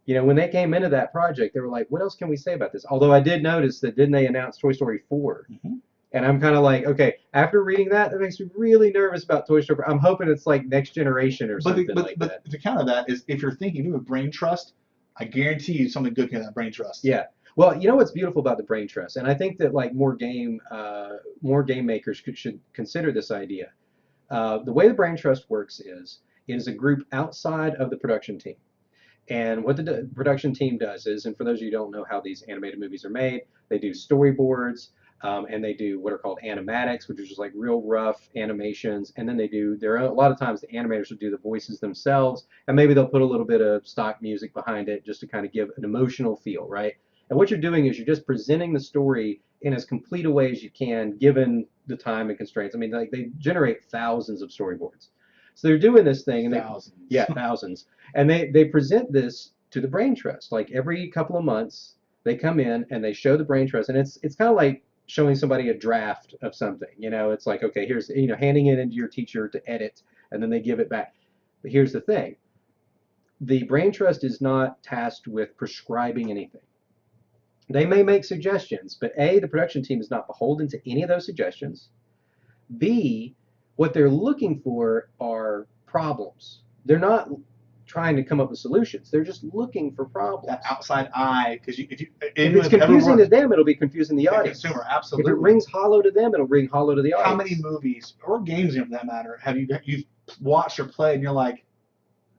When they came into that project, they were like, what else can we say about this? Although I did notice that, didn't they announce Toy Story 4? Mm-hmm. And I'm kind of like, okay, after reading that, that makes me really nervous about Toy Story. I'm hoping it's like Next Generation or But something the, like but that. the counter that is if you're thinking you have brain trust, I guarantee you something good came out of that brain trust. Yeah. Well, you know what's beautiful about the brain trust, and I think that like more game makers should consider this idea. The way the brain trust works is it is a group outside of the production team. And what the production team does is, and for those of you who don't know how these animated movies are made, they do storyboards, and they do what are called animatics, which is just like real rough animations. And then they do a lot of times the animators will do the voices themselves, and maybe they'll put a little bit of stock music behind it just to kind of give an emotional feel, right? And what you're doing is you're just presenting the story in as complete a way as you can, given the time and constraints. I mean, like they generate thousands of storyboards. So they're doing this thing, and Thousands. yeah, thousands, and they present this to the brain trust. Like every couple of months, they come in and they show the brain trust, and it's kind of like showing somebody a draft of something. You know, it's like, okay, here's, handing it into your teacher to edit, and then they give it back. But here's the thing: the brain trust is not tasked with prescribing anything. They may make suggestions, but A, the production team is not beholden to any of those suggestions. B, what they're looking for are problems. They're not trying to come up with solutions. They're just looking for problems. That outside eye, because if it's confusing to them, it'll be confusing to the audience. Consumer, If absolutely. it rings hollow to them, it'll ring hollow to the audience. How many movies or games, for that matter, have you've watched or played, and you're like,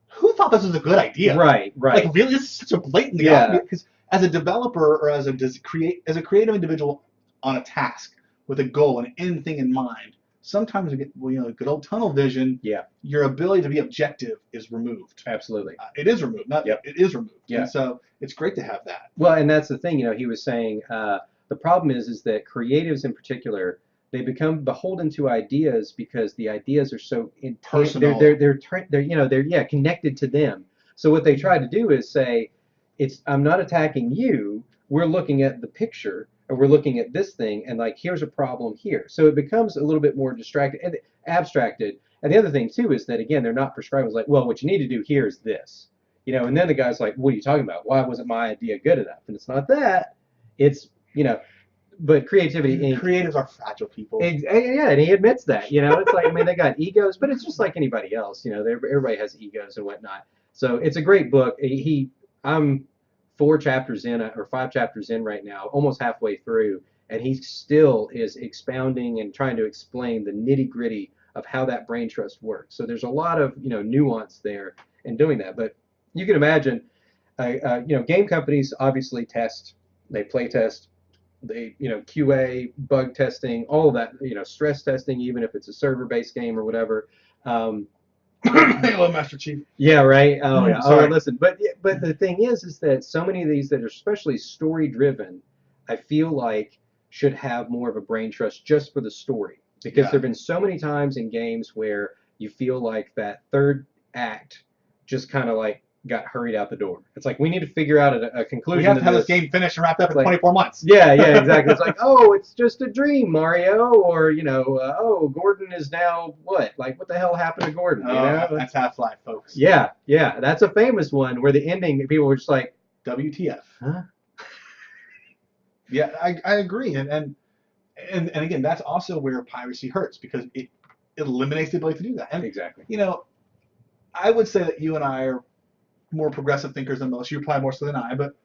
who thought this was a good idea? Right. Like, really, this is such a blatantly obvious. Because as a developer or as a creative individual on a task with a goal and an end thing in mind, sometimes you get, good old tunnel vision. Yeah. Your ability to be objective is removed. Absolutely. It is removed. It is removed. Yeah. And so it's great to have that. Well, and that's the thing. He was saying the problem is that creatives in particular, they become beholden to ideas because the ideas are so Personal. They're connected to them. So what they try to do is say, I'm not attacking you. We're looking at the picture, or we're looking at this thing, and like, here's a problem here. So it becomes a little bit more distracted and abstracted. And the other thing too is that, again, they're not prescribing. It's like, well, what you need to do here is this, and then the guy's like, what are you talking about? Why wasn't my idea good enough? And it's not that. It's, but creativity. Creatives are fragile people. Yeah, and he admits that. It's like, I mean, they got egos, but it's just like anybody else. Everybody has egos and whatnot. So it's a great book. I'm 4 chapters in, or 5 chapters in right now, almost halfway through, and he still is expounding and trying to explain the nitty-gritty of how that brain trust works. So there's a lot of nuance there in doing that. But you can imagine, game companies obviously test, they play test, they QA, bug testing, all of that, stress testing, even if it's a server-based game or whatever. Hello, Master Chief. Yeah, right. Oh, yeah. Sorry. Oh, listen. But the thing is that so many of these that are especially story-driven, I feel like should have more of a brain trust just for the story, because there've been so many times in games where you feel like that third act just kind of like got hurried out the door. It's like, we need to figure out a conclusion. We have to have this game finished and wrapped up in 24 months. Yeah, exactly. It's like, oh, it's just a dream, Mario, or oh, Gordon is now what? Like, what the hell happened to Gordon? That's Half-Life, folks. Yeah, that's a famous one where the ending, people were just like, WTF? Huh? Yeah, I agree, and again, that's also where piracy hurts, because it eliminates the ability to do that. And, exactly. I would say that you and I are more progressive thinkers than most. You're probably more so than I, but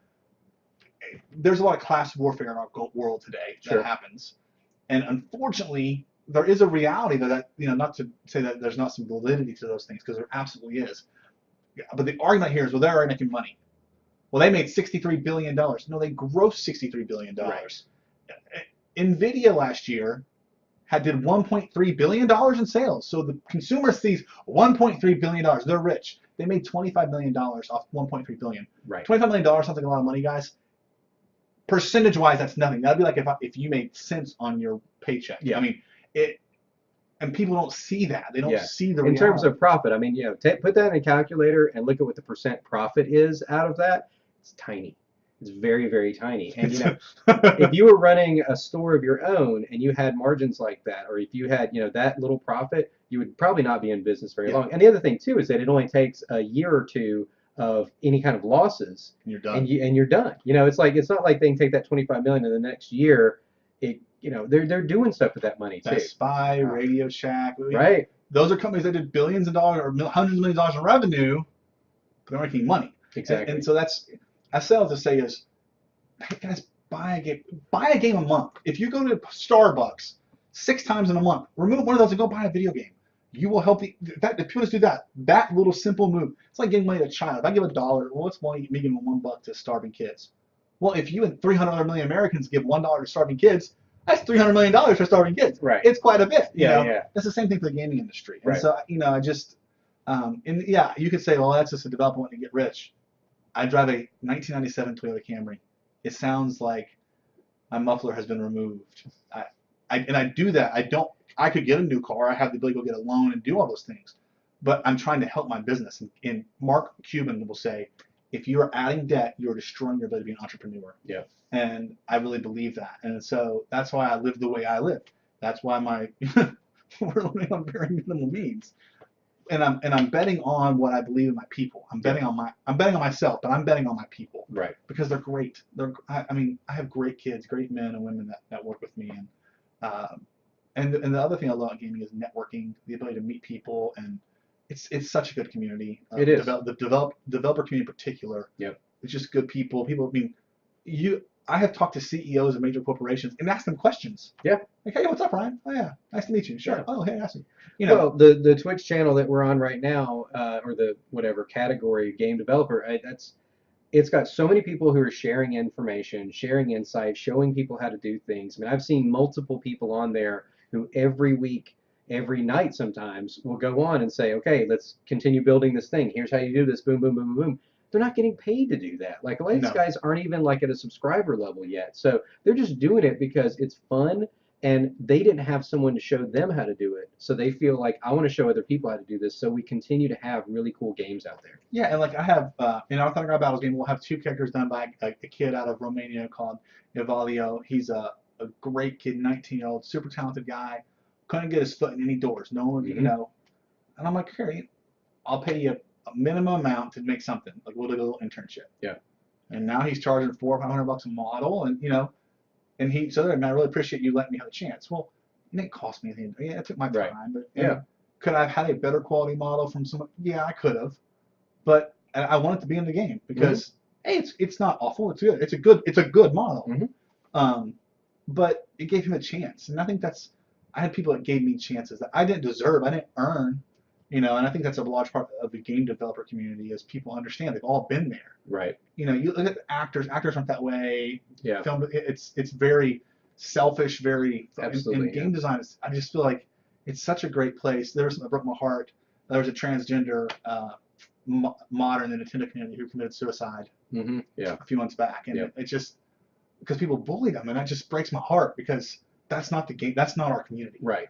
there's a lot of class warfare in our world today that happens, and unfortunately, there is a reality that not to say that there's not some validity to those things, because there absolutely is. But the argument here is, well, they're already making money. Well, they made $63 billion. No, they grossed $63 billion. Right. NVIDIA last year did $1.3 billion in sales. So the consumer sees $1.3 billion. They're rich. They made $25 million off $1.3 billion. Right. $25 million sounds like a lot of money, guys. Percentage-wise, that's nothing. That'd be like if you made cents on your paycheck. Yeah. I mean, and people don't see that. They don't see the reality. In terms of profit, I mean, put that in a calculator and look at what the percent profit is out of that. It's tiny. It's very, very tiny. And if you were running a store of your own and you had margins like that, or if you had that little profit, you would probably not be in business very long. And the other thing too is that it only takes a year or two of any kind of losses, and you're done. And you're done. It's like, it's not like they can take that 25 million and the next year it they're doing stuff with that money too. Best Buy, Wow. Radio Shack. Right. Those are companies that did billions of dollars or hundreds of millions of dollars in revenue, but they're making money. Exactly. And so I say all to say is, hey guys, buy a game a month. If you go to Starbucks 6 times in a month, remove one of those and go buy a video game. You will help if people just do that little simple move. It's like giving money to a child. If I give $1, well, what's me giving $1 to starving kids? Well, if you and 300 other million Americans give $1 to starving kids, that's $300 million for starving kids. Right. It's quite a bit. Yeah. That's the same thing for the gaming industry. And Right. so, I just, you could say, well, that's just a developer wanting to get rich. I drive a 1997 Toyota Camry. It sounds like my muffler has been removed. I do that. I could get a new car. I have the ability to go get a loan and do all those things. But I'm trying to help my business. And Mark Cuban will say, if you are adding debt, you're destroying your ability to be an entrepreneur. Yeah. And I really believe that. And so that's why I live the way I live. That's why we're living on very minimal means. And I'm betting on what I believe in my people. I'm betting on myself, but I'm betting on my people. Right. Because they're great. I have great kids, great men and women that work with me. And the other thing I love about gaming is networking, the ability to meet people, and it's such a good community. It is. The developer community in particular. Yep. It's just good people. I have talked to CEOs of major corporations and asked them questions. Yeah. Like, hey, what's up, Ryan? Oh yeah, nice to meet you. Sure. Yeah. Oh, hey, ask me. Well, the Twitch channel that we're on right now, or the whatever category game developer, it's got so many people who are sharing information, sharing insights, showing people how to do things. I mean, I've seen multiple people on there who every week, every night sometimes will go on and say, okay, let's continue building this thing. Here's how you do this. Boom, boom, boom, boom, boom. They're not getting paid to do that. Like a lot of these guys aren't even like at a subscriber level yet. So they're just doing it because it's fun and they didn't have someone to show them how to do it. So they feel like, I want to show other people how to do this. So we continue to have really cool games out there. Yeah, and like I have, in our Thunderground Battles game, we'll have 2 characters done by a kid out of Romania called Evalio. He's a great kid, 19-year-old, super talented guy. Couldn't get his foot in any doors. No one, And I'm like, here, I'll pay you a minimum amount to make something. Like we'll do a little internship. Yeah. And now he's charging $400 or $500 a model, and and he said, "Man, I really appreciate you letting me have a chance." Well, it didn't cost me anything. Yeah, it took my time, but could I have had a better quality model from someone? Yeah, I could have, but I want it to be in the game because hey, it's not awful. It's good. It's a good model. But it gave him a chance, and I think I had people that gave me chances that I didn't deserve. I didn't earn. And I think that's a large part of the game developer community is people understand they've all been there. Right. You look at the actors aren't that way. Yeah. Film, it's very selfish, very. Absolutely. And game design I just feel like it's such a great place. There was something that broke my heart. There was a transgender modern in the Nintendo community who committed suicide. Yeah. A few months back, and it just because people bullied him, and that just breaks my heart because that's not the game. That's not our community. Right.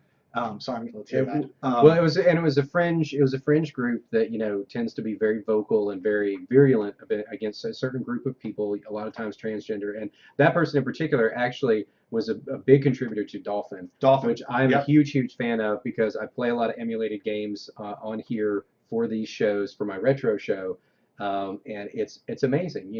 Sorry, I'm getting a little teary-eyed. Well, it was a fringe group that tends to be very vocal and very virulent against a certain group of people. A lot of times transgender, and that person in particular actually was a big contributor to Dolphin, which I'm a huge fan of because I play a lot of emulated games on here for these shows for my retro show, and it's amazing,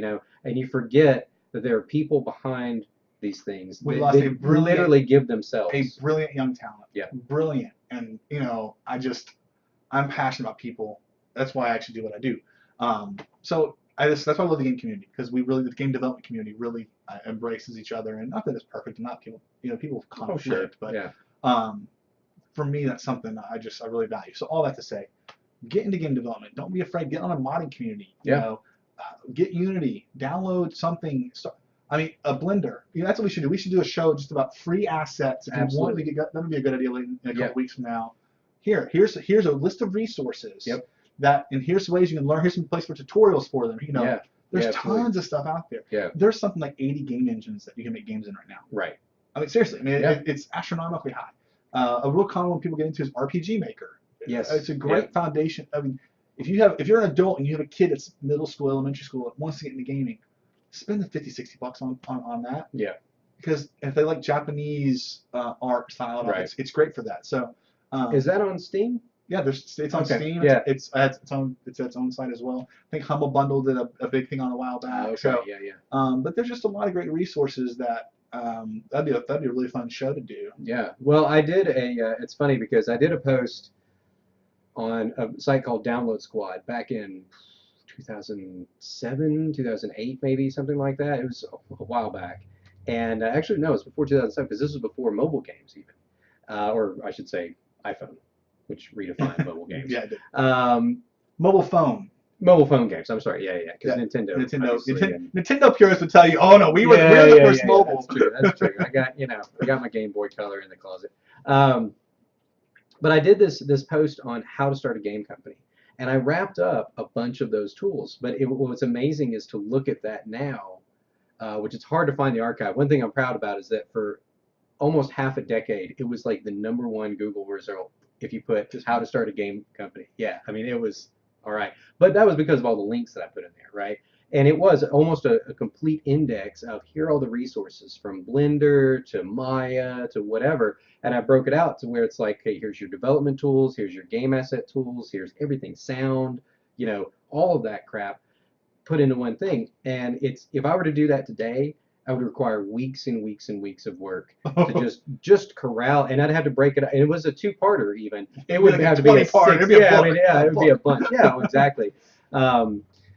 and you forget that there are people behind these things. We they literally give themselves. A brilliant young talent. Yeah. Brilliant. And, I'm passionate about people. That's why I actually do what I do. So that's why I love the game community because the game development community really embraces each other. And not that it's perfect and not people, people conflict, but for me, that's something I really value. So all that to say, get into game development. Don't be afraid. Get on a modding community. Get Unity. Download something. A Blender. That's what we should do. We should do a show just about free assets. If you want, that would be a good idea in a couple weeks from now. Here's a list of resources. And here's ways you can learn. Here's some place for tutorials for them. There's tons of stuff out there. Yeah. There's something like 80 game engines that you can make games in right now. Right. Seriously. It's astronomically high. A real common one people get into is RPG Maker. Yes. It's a great foundation. If you're an adult and you have a kid that's middle school, elementary school that wants to get into gaming, spend the $50-$60 on that. Yeah. Because if they like Japanese art style, it's great for that. So. Is that on Steam? Yeah, it's on Steam. Yeah. It's its own site as well. I think Humble Bundle did a big thing on a while back. Okay. So, Yeah. but there's just a lot of great resources that that'd be a really fun show to do. Yeah. Well, I did it's funny because I did a post on a site called Download Squad back in 2007, 2008, maybe something like that. It was a while back. And actually, no, it's before 2007 because this was before mobile games even, or I should say iPhone, which redefined mobile games. Yeah, I did. Mobile phone games. I'm sorry. Yeah. Because Nintendo purists would tell you, oh no, we're the first mobile. That's true. I got my Game Boy Color in the closet. But I did this post on how to start a game company, and I wrapped up a bunch of those tools. But what's amazing is to look at that now, which it's hard to find the archive. One thing I'm proud about is that for almost half a decade, it was like the #1 Google result if you put just how to start a game company. Yeah, I mean it was all right, but that was because of all the links that I put in there, right? And it was almost a complete index of here are all the resources from Blender to Maya to whatever. And I broke it out to where it's like, hey, here's your development tools, here's your game asset tools, here's everything, sound, all of that crap put into one thing. And if I were to do that today, I would require weeks and weeks and weeks of work to just corral, and I'd have to break it up. And it was a two-parter even. It would have to be a part. Six, yeah, it would be a bunch. Yeah, exactly.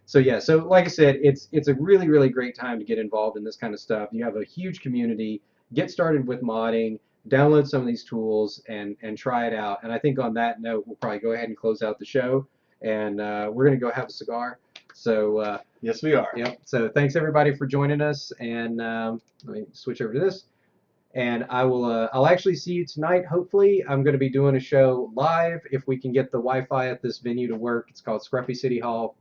So like I said, it's a really, really great time to get involved in this kind of stuff. You have a huge community. Get started with modding. Download some of these tools and try it out. And I think on that note, we'll probably go ahead and close out the show. And we're going to go have a cigar. So yes, we are. Yep. So thanks everybody for joining us. And let me switch over to this. And I'll actually see you tonight. Hopefully, I'm going to be doing a show live if we can get the Wi-Fi at this venue to work. It's called Scruffy City Hall.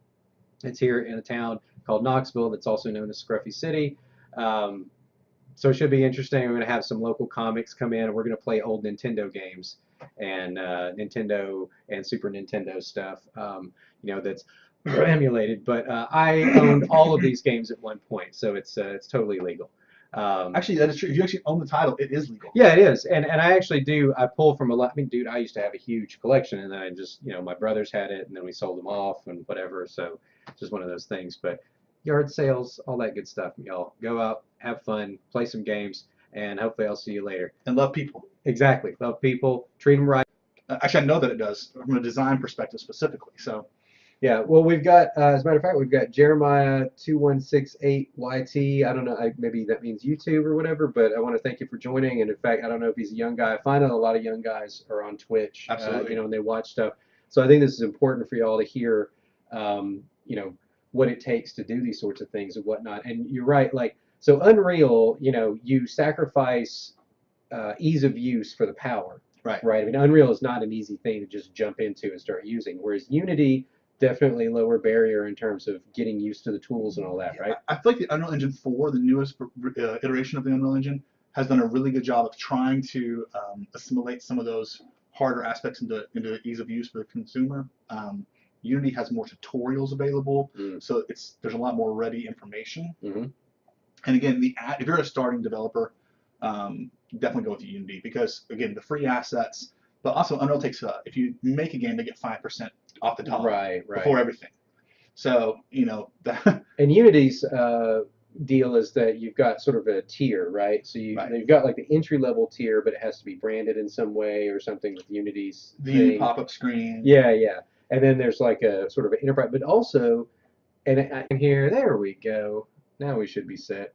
It's here in a town called Knoxville that's also known as Scruffy City. So it should be interesting. We're going to have some local comics come in, and we're going to play old Nintendo games and Nintendo and Super Nintendo stuff, that's emulated. But I owned all of these games at one point, so it's totally legal. Actually, that is true. If you actually own the title, it is legal. Yeah, it is. And I actually do. I pull from a lot. I mean, dude, I used to have a huge collection, and then I just, my brothers had it, and then we sold them off and whatever. So it's just one of those things. But yard sales, all that good stuff. Y'all go out, have fun, play some games, and hopefully I'll see you later. And love people. Exactly. Love people. Treat them right. Actually, I know that it does from a design perspective specifically. So. Yeah, well, we've got, as a matter of fact, we've got Jeremiah 2168YT. I don't know, maybe that means YouTube or whatever, but I want to thank you for joining. And in fact, I don't know if he's a young guy. I find out a lot of young guys are on Twitch, absolutely, and they watch stuff. So I think this is important for y'all to hear, what it takes to do these sorts of things and whatnot. And you're right, so Unreal, you sacrifice ease of use for the power. Right. Right. I mean, Unreal is not an easy thing to just jump into and start using, whereas Unity, definitely lower barrier in terms of getting used to the tools and all that, right? I feel like the Unreal Engine 4, the newest iteration of the Unreal Engine, has done a really good job of trying to assimilate some of those harder aspects into ease of use for the consumer. Unity has more tutorials available, so there's a lot more ready information. Mm-hmm. And again, if you're a starting developer, definitely go with Unity because again, the free assets. But also, Unreal takes if you make a game, they get 5% off the top, right, before everything. So that. And Unity's deal is that you've got sort of a tier, right? So you've got like the entry level tier, but it has to be branded in some way or something with Unity's the pop-up screen. Yeah. And then there's like a sort of an enterprise, but also, and here, there we go. Now we should be set.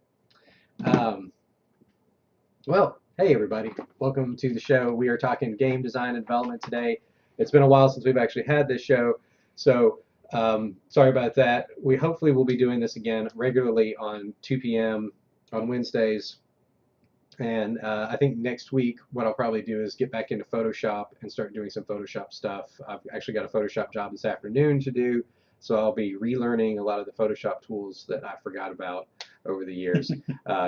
Well. Hey everybody, welcome to the show. We are talking game design and development today. It's been a while since we've actually had this show, so sorry about that. We hopefully will be doing this again regularly on 2 p.m. on Wednesdays, and I think next week what I'll probably do is get back into Photoshop and start doing some Photoshop stuff. I've actually got a Photoshop job this afternoon to do, so I'll be relearning a lot of the Photoshop tools that I forgot about over the years,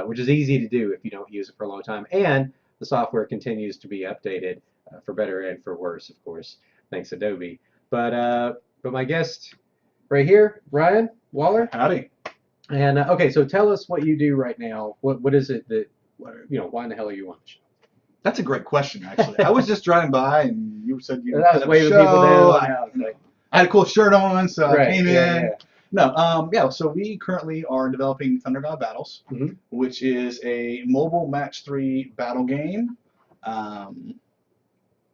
which is easy to do if you don't use it for a long time. And the software continues to be updated for better and for worse, of course, thanks Adobe. But my guest right here, Ryan Waller. Howdy. And okay, so tell us what you do right now. What is it that, why in the hell are you on the show? That's a great question, actually. I was just driving by and you said you I was waving people down. I had a cool shirt on, so I came in. No, yeah. So we currently are developing Thunder God Battles, Hmm. which is a mobile match-3 battle game. Um,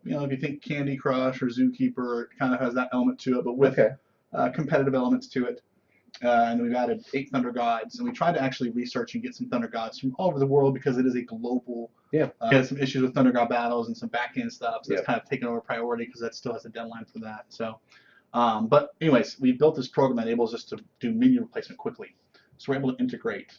if you think Candy Crush or Zookeeper, it kind of has that element to it, but with Okay. competitive elements to it. And we've added 8 Thunder Gods, and we tried to actually research and get some Thunder Gods from all over the world because it is a global. Yeah. We had some issues with Thunder God Battles and some back end stuff, so Yeah. it's kind of taken over priority because that still has a deadline for that. So, but anyways, we built this program that enables us to do menu replacement quickly. So we're able to integrate.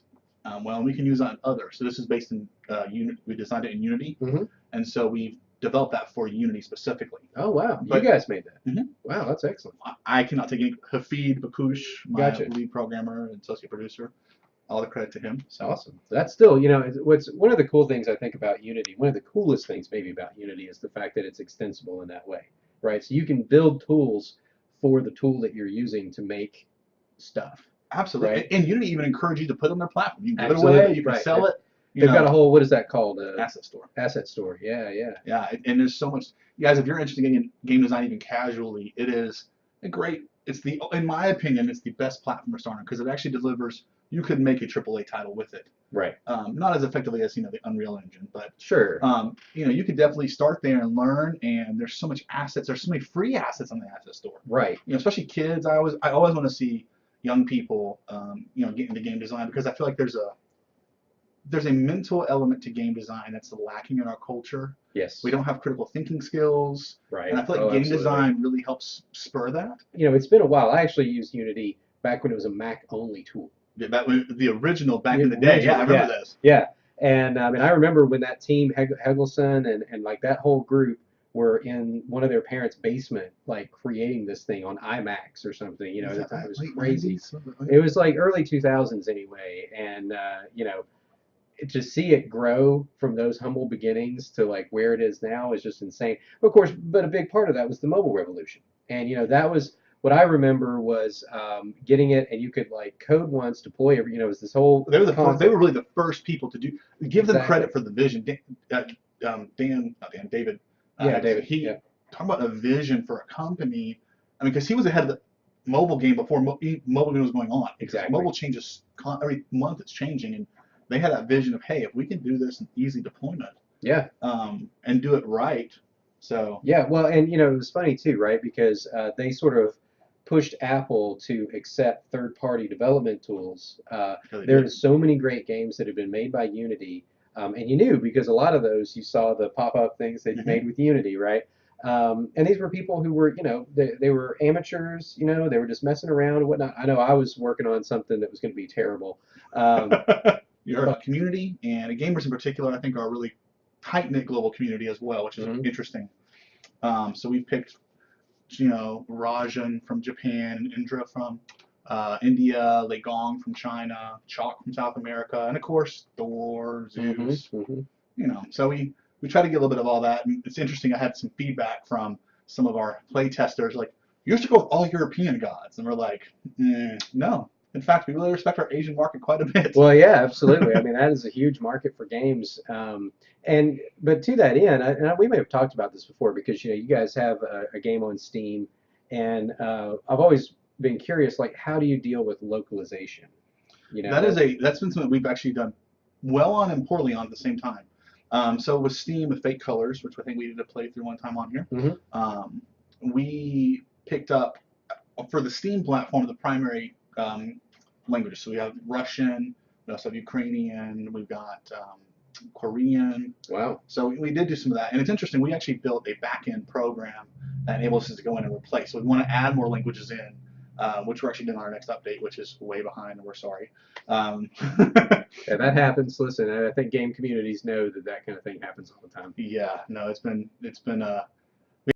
Well, we can use it on others. So this is based in Unity. We designed it in Unity, Hmm. and so we've developed that for Unity specifically. Oh wow, you But guys made that. Mhm. Wow, that's excellent. I cannot take any. Hafid Bakush, my Gotcha. lead programmer and associate producer, all the credit to him. So Awesome. That's still, what's one of the cool things I think about Unity, one of the coolest things maybe about Unity is the fact that it's extensible in that way, right? So you can build tools for the tool that you're using to make stuff, absolutely, right? and Unity even encourage you to put it on their platform. You can give it Absolutely, away, you can right. sell it. They've got a whole, what is that called? Asset store. Asset store. Yeah, yeah. Yeah, and there's so much. You guys, if you're interested in game design even casually, it is a great. It's in my opinion, it's the best platform to start on because it actually delivers. You could make a AAA title with it. Right. Not as effectively as the Unreal Engine, but Sure. you could definitely start there and learn. And there's so much assets. There's so many free assets on the asset store. Right. Especially kids. I always want to see young people, get into game design because I feel like there's a mental element to game design that's lacking in our culture. Yes. We don't have critical thinking skills. Right. And I feel like game absolutely. design really helps spur that. It's been a while. I actually used Unity back when it was a Mac only tool. Yeah, the original back The in the day. Yeah, I original, remember this. Yeah, and I remember when that team Hegelson and like that whole group were in one of their parents' basement, like creating this thing on iMacs or something. Was It that was late crazy. 90s? It was like early 2000s anyway, and to see it grow from those humble beginnings to like where it is now is just insane. Of course, but a big part of that was the mobile revolution, and that was what I remember was getting it, and you could like code once, deploy every, it was this whole They were concept. they were really the first people to do. Give them Exactly. credit for the vision. David. Yeah, David. He Yeah. talking about a vision for a company. I mean, because he was ahead of the mobile game before mobile game was going on. Exactly. Mobile changes every month. It's changing, and they had that vision of, hey, if we can do this in easy deployment, Yeah. and do it right. So Yeah, well, and it was funny too, right? Because they sort of pushed Apple to accept third-party development tools. There are so many great games that have been made by Unity, and you knew because a lot of those you saw the pop-up things that you made with Unity, right? And these were people who were, they were amateurs, they were just messing around and whatnot. I know I was working on something that was going to be terrible. Your community and gamers in particular, I think, are a really tight-knit global community as well, which is interesting. So we've picked, Rajan from Japan, and Indra from India, Lei Gong from China, Chalk from South America, and of course Thor, Zeus. So we try to get a little bit of all that. And it's interesting. I had some feedback from some of our play testers, like, you used to go with all European gods, and we're like, no. In fact, we really respect our Asian market quite a bit. Well, yeah, absolutely. I mean, that is a huge market for games. But to that end, and we may have talked about this before because you guys have a game on Steam, and I've always been curious, like, how do you deal with localization? That's been something we've actually done well on and poorly on at the same time. So with Steam, with Fake Colors, which I think we did a playthrough one time on here, we picked up for the Steam platform the primary languages. So we have Russian, we also have Ukrainian, we've got Korean. Wow. So we did do some of that. And it's interesting, we actually built a back-end program that enables us to go in and replace. So we want to add more languages in, which we're actually doing on our next update, which is way behind, and we're sorry. Yeah, that happens. Listen, I think game communities know that kind of thing happens all the time. Yeah, no, it's been